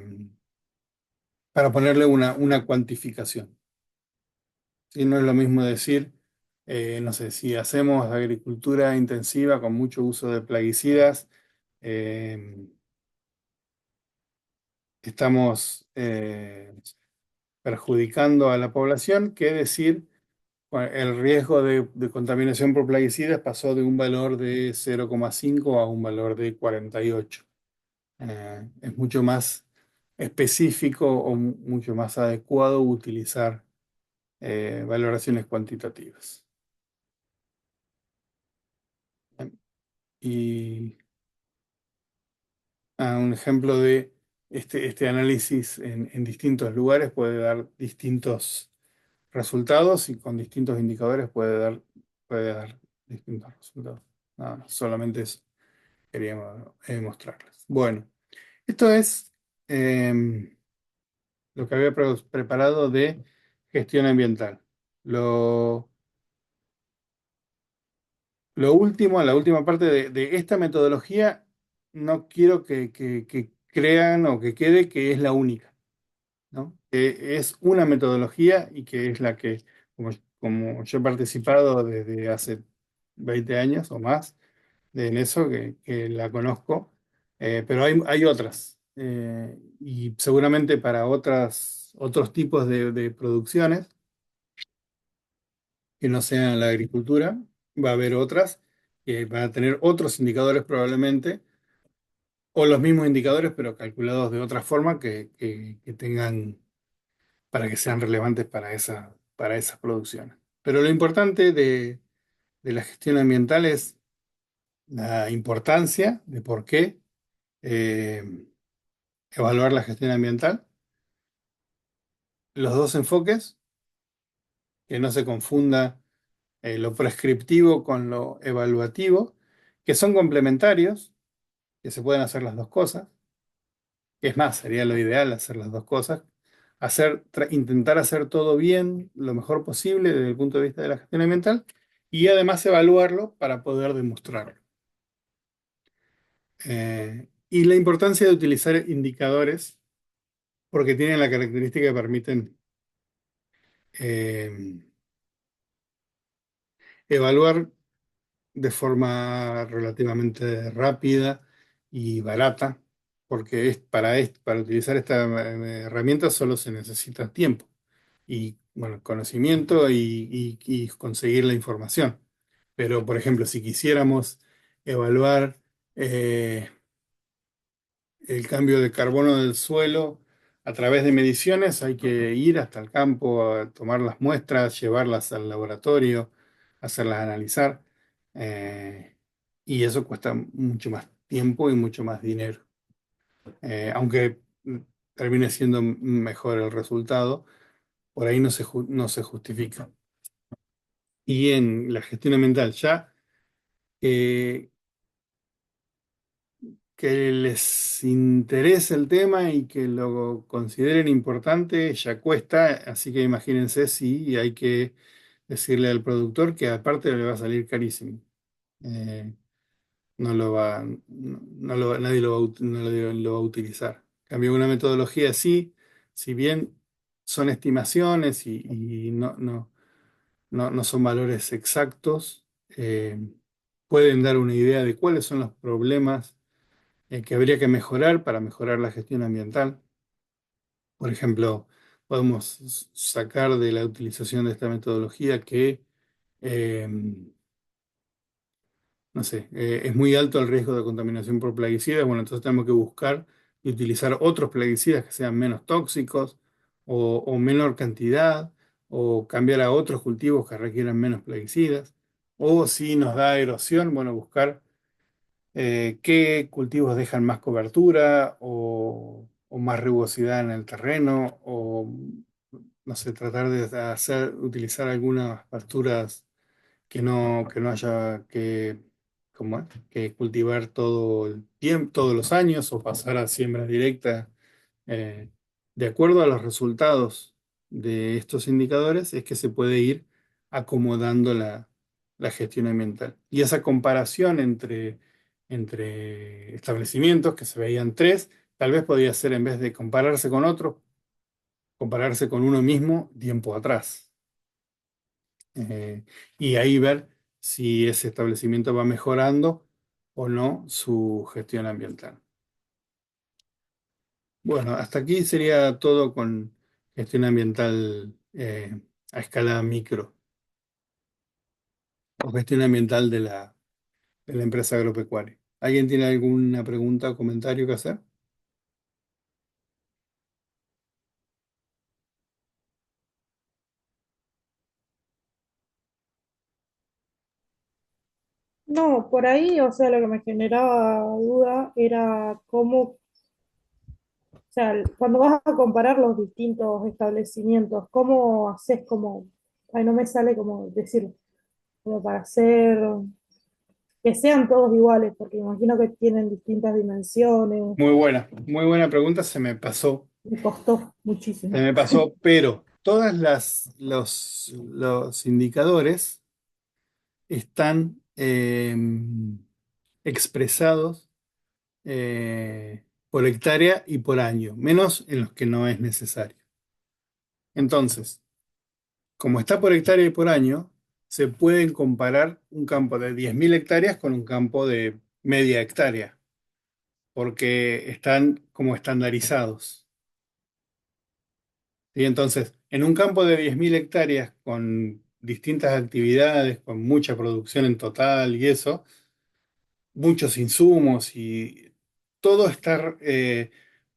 para ponerle una cuantificación. ¿Sí? No es lo mismo decir, no sé, si hacemos agricultura intensiva con mucho uso de plaguicidas, eh, estamos perjudicando a la población, que decir, bueno, el riesgo de contaminación por plaguicidas pasó de un valor de 0,5 a un valor de 48. Es mucho más específico o mucho más adecuado utilizar valoraciones cuantitativas. Y un ejemplo de este análisis en distintos lugares puede dar distintos resultados y con distintos indicadores puede dar distintos resultados. Nada más, solamente eso quería mostrarles. Bueno, esto es lo que había preparado de gestión ambiental. Lo, lo último, la última parte de esta metodología, no quiero que crean o que quede que es la única, ¿no? Que es una metodología y que es la que, como yo he participado desde hace 20 años o más en eso, que la conozco. Pero hay otras, y seguramente para otros tipos de producciones que no sean la agricultura, va a haber otras que van a tener otros indicadores probablemente, o los mismos indicadores, pero calculados de otra forma que tengan para que sean relevantes para esas producciones. Pero lo importante de la gestión ambiental es la importancia de por qué eh, evaluar la gestión ambiental, los dos enfoques, que no se confunda lo prescriptivo con lo evaluativo, que son complementarios, que se pueden hacer las dos cosas. Es más, sería lo ideal hacer las dos cosas, intentar hacer todo bien, lo mejor posible desde el punto de vista de la gestión ambiental y además evaluarlo para poder demostrarlo. Y la importancia de utilizar indicadores porque tienen la característica que permiten eh, evaluar de forma relativamente rápida y barata, porque para utilizar esta herramienta solo se necesita tiempo y, bueno, conocimiento y conseguir la información. Pero, por ejemplo, si quisiéramos evaluar eh, el cambio de carbono del suelo a través de mediciones, hay que ir hasta el campo a tomar las muestras, llevarlas al laboratorio, hacerlas analizar. eh, y eso cuesta mucho más tiempo y mucho más dinero. Aunque termine siendo mejor el resultado, por ahí no se justifica. Y en la gestión ambiental ya, eh, que les interese el tema y que lo consideren importante, ya cuesta, así que imagínense si hay que decirle al productor que aparte le va a salir carísimo. Eh, no lo va, nadie no lo va a utilizar. En cambio, una metodología así, si bien son estimaciones y no son valores exactos, pueden dar una idea de cuáles son los problemas que habría que mejorar para mejorar la gestión ambiental. Por ejemplo, podemos sacar de la utilización de esta metodología que eh, no sé, es muy alto el riesgo de contaminación por plaguicidas, bueno, entonces tenemos que buscar y utilizar otros plaguicidas que sean menos tóxicos o menor cantidad, o cambiar a otros cultivos que requieran menos plaguicidas, o si nos da erosión, bueno, buscar qué cultivos dejan más cobertura o más rugosidad en el terreno, o no sé, tratar de utilizar algunas pasturas que no haya ¿cómo es? Que cultivar todo el tiempo, todos los años, o pasar a siembra directa. Eh, de acuerdo a los resultados de estos indicadores, es que se puede ir acomodando la gestión ambiental. Y esa comparación entre establecimientos, que se veían tres, tal vez podría ser, en vez de compararse con otros, compararse con uno mismo tiempo atrás. Y ahí ver si ese establecimiento va mejorando o no su gestión ambiental. Bueno, hasta aquí sería todo con gestión ambiental a escala micro, o gestión ambiental de la empresa agropecuaria. ¿Alguien tiene alguna pregunta o comentario que hacer? No, por ahí, o sea, lo que me generaba duda era cómo, o sea, cuando vas a comparar los distintos establecimientos, ¿cómo haces como, ay, no me sale como decir, como para hacer que sean todos iguales, porque imagino que tienen distintas dimensiones, Muy buena pregunta, me costó se muchísimo. me pasó, pero todas los indicadores están expresados por hectárea y por año, menos en los que no es necesario. Entonces, como está por hectárea y por año, se pueden comparar un campo de 10.000 hectáreas con un campo de media hectárea, porque están como estandarizados. Y entonces, en un campo de 10.000 hectáreas con distintas actividades, con mucha producción en total y eso, muchos insumos y todo está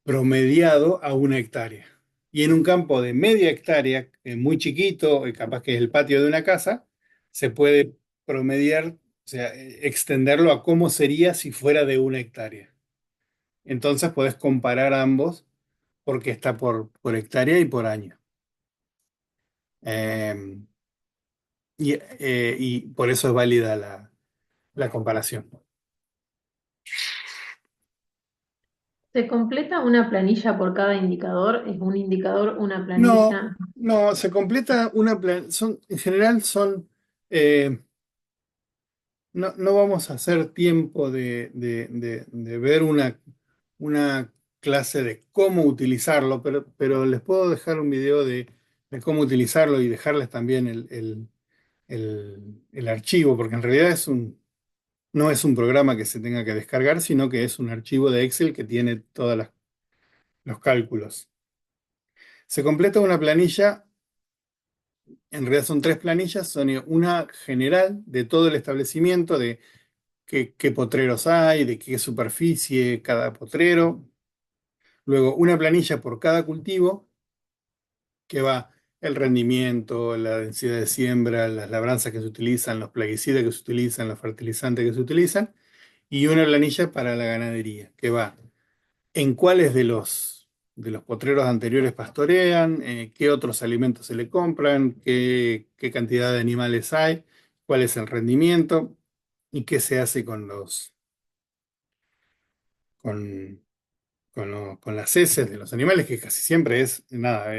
promediado a una hectárea. Y en un campo de media hectárea, muy chiquito, capaz que es el patio de una casa, se puede promediar, o sea, extenderlo a cómo sería si fuera de una hectárea. Entonces puedes comparar ambos porque está por hectárea y por año. Eh, y por eso es válida la comparación. ¿Se completa una planilla por cada indicador? ¿Es un indicador, una No, planilla? no, se completa en general son, eh, no vamos a hacer tiempo de ver una clase de cómo utilizarlo, pero les puedo dejar un video de cómo utilizarlo y dejarles también el archivo, porque en realidad no es un programa que se tenga que descargar, sino que es un archivo de Excel que tiene todos los cálculos. Se completa una planilla. En realidad son tres planillas, son una general de todo el establecimiento, de qué potreros hay, de qué superficie cada potrero. Luego una planilla por cada cultivo, que va el rendimiento, la densidad de siembra, las labranzas que se utilizan, los plaguicidas que se utilizan, los fertilizantes que se utilizan. Y una planilla para la ganadería, que va en cuáles de los potreros anteriores pastorean, qué otros alimentos se le compran, qué cantidad de animales hay, cuál es el rendimiento y qué se hace con, con las heces de los animales, que casi siempre es nada,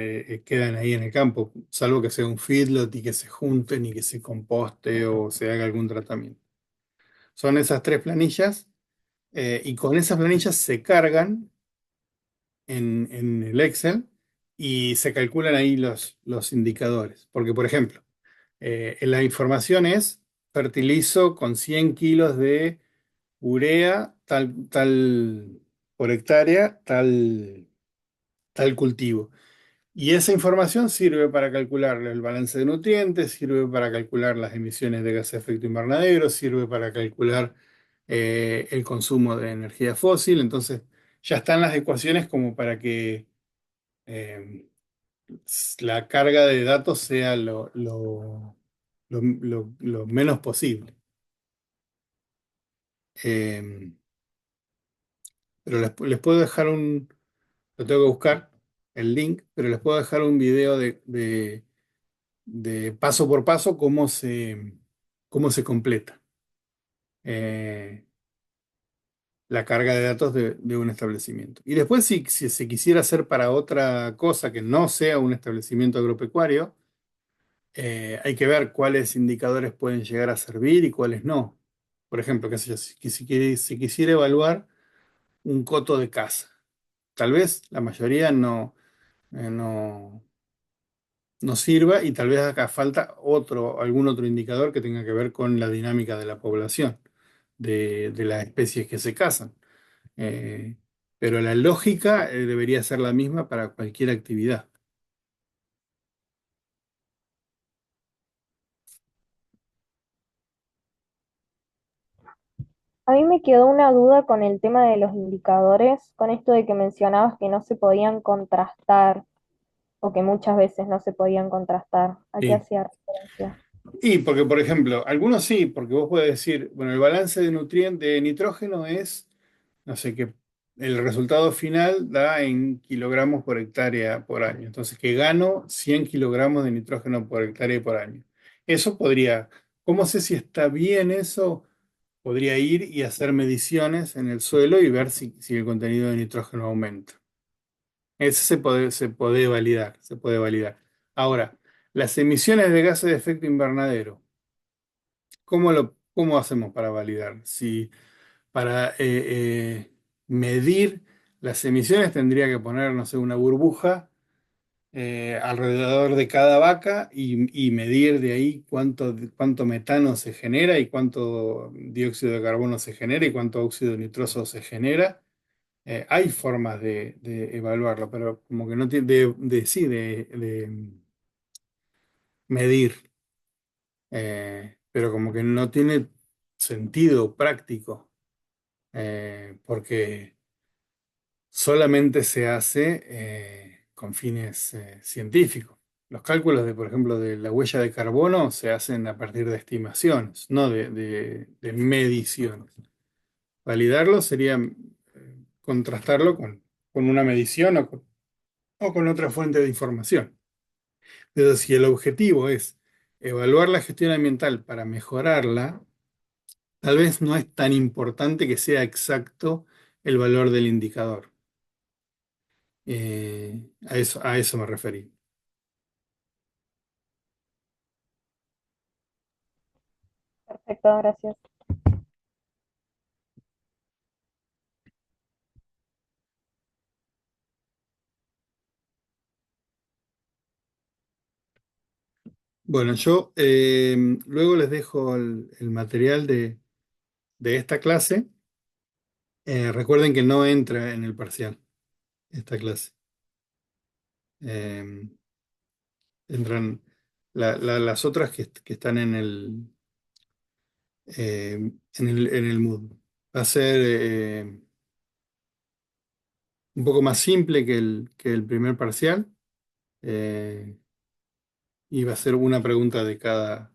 quedan ahí en el campo, salvo que sea un feedlot y que se junten y que se composte o se haga algún tratamiento. Son esas tres planillas, y con esas planillas se cargan en el Excel y se calculan ahí los indicadores. Porque, por ejemplo, la información es fertilizo con 100 kilos de urea por hectárea, tal cultivo. Y esa información sirve para calcular el balance de nutrientes, sirve para calcular las emisiones de gases de efecto invernadero, sirve para calcular el consumo de energía fósil. Entonces, ya están las ecuaciones como para que eh, la carga de datos sea lo menos posible. Eh, pero les puedo dejar lo tengo que buscar, el link, pero les puedo dejar un video de paso por paso cómo se completa eh, la carga de datos de un establecimiento. Y después, si se quisiera hacer para otra cosa que no sea un establecimiento agropecuario, hay que ver cuáles indicadores pueden llegar a servir y cuáles no. Por ejemplo, qué sé yo, si quisiera evaluar un coto de caza, tal vez la mayoría no, no sirva y tal vez acá falta algún otro indicador que tenga que ver con la dinámica de la población, de las especies que se cazan. Eh, pero la lógica, debería ser la misma para cualquier actividad. A mí me quedó una duda con el tema de los indicadores, con esto de que mencionabas que no se podían contrastar o que muchas veces no se podían contrastar. ¿A qué Sí. hacía referencia? Y porque, por ejemplo, algunos sí, porque vos puedes decir, bueno, el balance de nutriente de nitrógeno es, no sé qué, el resultado final da en kilogramos por hectárea por año. Entonces, que gano 100 kilogramos de nitrógeno por hectárea por año. Eso podría, ¿cómo sé si está bien eso? Podría ir y hacer mediciones en el suelo y ver si el contenido de nitrógeno aumenta. Ese se puede validar, se puede validar. Ahora, las emisiones de gases de efecto invernadero. ¿Cómo hacemos para validar? Si para medir las emisiones tendría que poner, no sé, una burbuja alrededor de cada vaca y medir de ahí cuánto metano se genera y cuánto dióxido de carbono se genera y cuánto óxido nitroso se genera. Hay formas de evaluarlo, pero como que no tiene, sí, de medir, pero como que no tiene sentido práctico. Porque solamente se hace con fines científicos. Los cálculos de, por ejemplo, de la huella de carbono se hacen a partir de estimaciones, no de mediciones. Validarlo sería contrastarlo con una medición o con otra fuente de información. Pero si el objetivo es evaluar la gestión ambiental para mejorarla, tal vez no es tan importante que sea exacto el valor del indicador. A eso me referí. Perfecto, gracias. Bueno, yo luego les dejo el material de esta clase. Recuerden que no entra en el parcial esta clase. Eh, Entran las otras que están en el Moodle. Va a ser un poco más simple que el primer parcial, eh, y va a ser una pregunta de cada,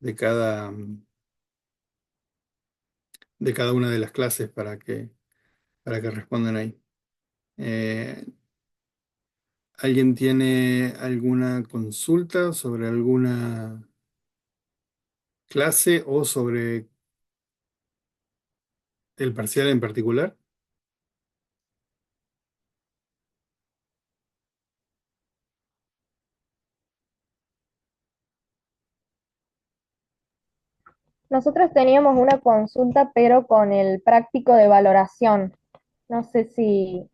de cada una de las clases para que respondan ahí. Eh, ¿Alguien tiene alguna consulta sobre alguna clase o sobre el parcial en particular? Nosotros teníamos una consulta, pero con el práctico de valoración. No sé si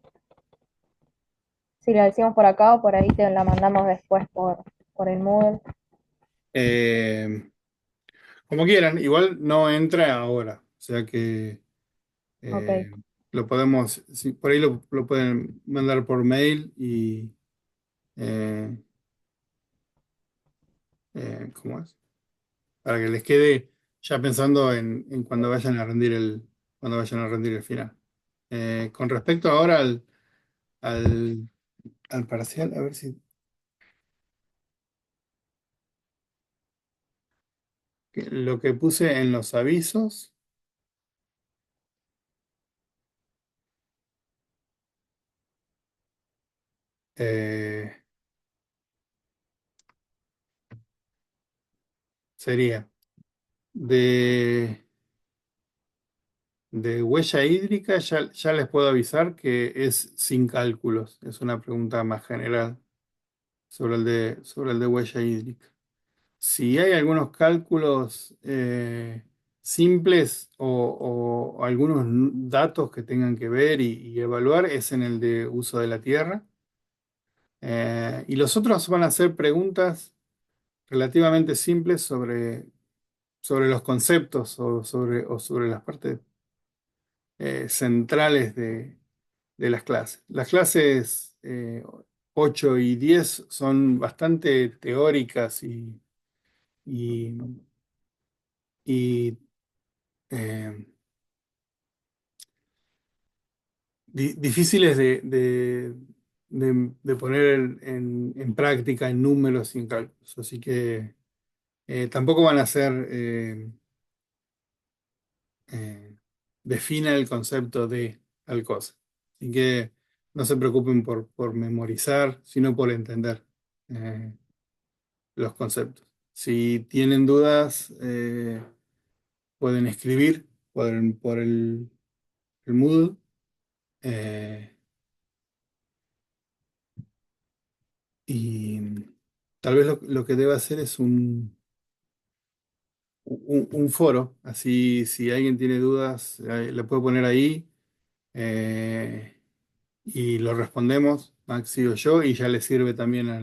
la decimos por acá o por ahí te la mandamos después por el Moodle. Eh, Como quieran, igual no entra ahora, o sea que Ok, lo podemos, por ahí lo pueden mandar por mail eh, ¿cómo es? Para que les quede ya pensando en cuando vayan a rendir cuando vayan a rendir el final. Con respecto ahora al, al parcial, a ver si lo que puse en los avisos. eh, Sería de huella hídrica, ya les puedo avisar que es sin cálculos. Es una pregunta más general sobre el de huella hídrica. Si hay algunos cálculos simples o algunos datos que tengan que ver y evaluar, es en el de uso de la tierra. Y los otros van a ser preguntas relativamente simples sobre los conceptos o sobre las partes centrales de las clases. Las clases 8 y 10 son bastante teóricas y, y, eh, difíciles de poner en práctica en números y en cálculos. Así que tampoco van a ser defina el concepto de tal cosa. Así que no se preocupen por memorizar, sino por entender eh, los conceptos. Si tienen dudas, pueden escribir por el Moodle. eh, y tal vez lo que deba hacer es un foro. Así, si alguien tiene dudas, le puedo poner ahí. eh, y lo respondemos, Maxi o yo, y ya le sirve también a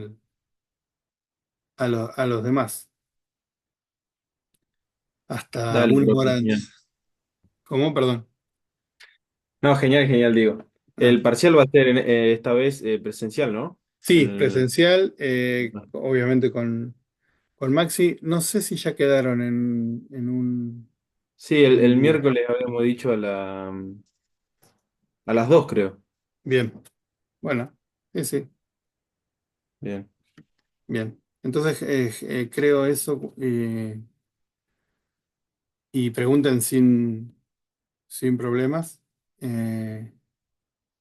los demás, hasta Dale, una profe, hora genial. antes. ¿Cómo? Perdón. No, genial, genial, digo. Ah, El parcial va a ser esta vez presencial, ¿no? sí, El- presencial, obviamente con Maxi. No sé si ya quedaron Sí, en el un día. miércoles habíamos dicho a las 2, creo. Bien, bueno, sí, sí, Bien. bien. Entonces creo eso y pregunten sin problemas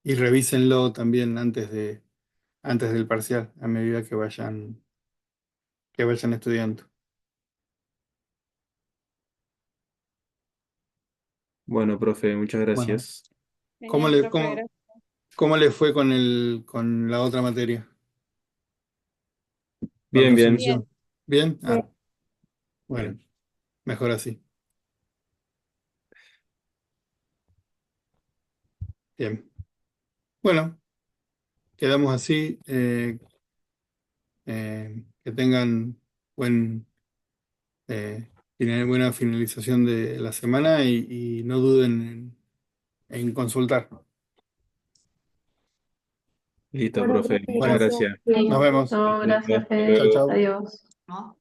y revísenlo también antes del parcial, a medida que vayan estudiando. Bueno, profe, muchas Bueno, gracias. ¿cómo Genial, le, profe, cómo, gracias. cómo le fue con la otra materia? Con Bien, bien, Bien, resolución. ¿Bien? sí. Ah, bueno, bien. mejor así. Bien. Bueno, quedamos así. Que tengan buen, buena finalización de la semana y no duden en consultar. Listo, Bueno, profe. profe, Muchas Bueno, gracias. gracias. nos Sí. vemos. No, Hasta gracias, luego. Fede. Chao, chao. Adiós.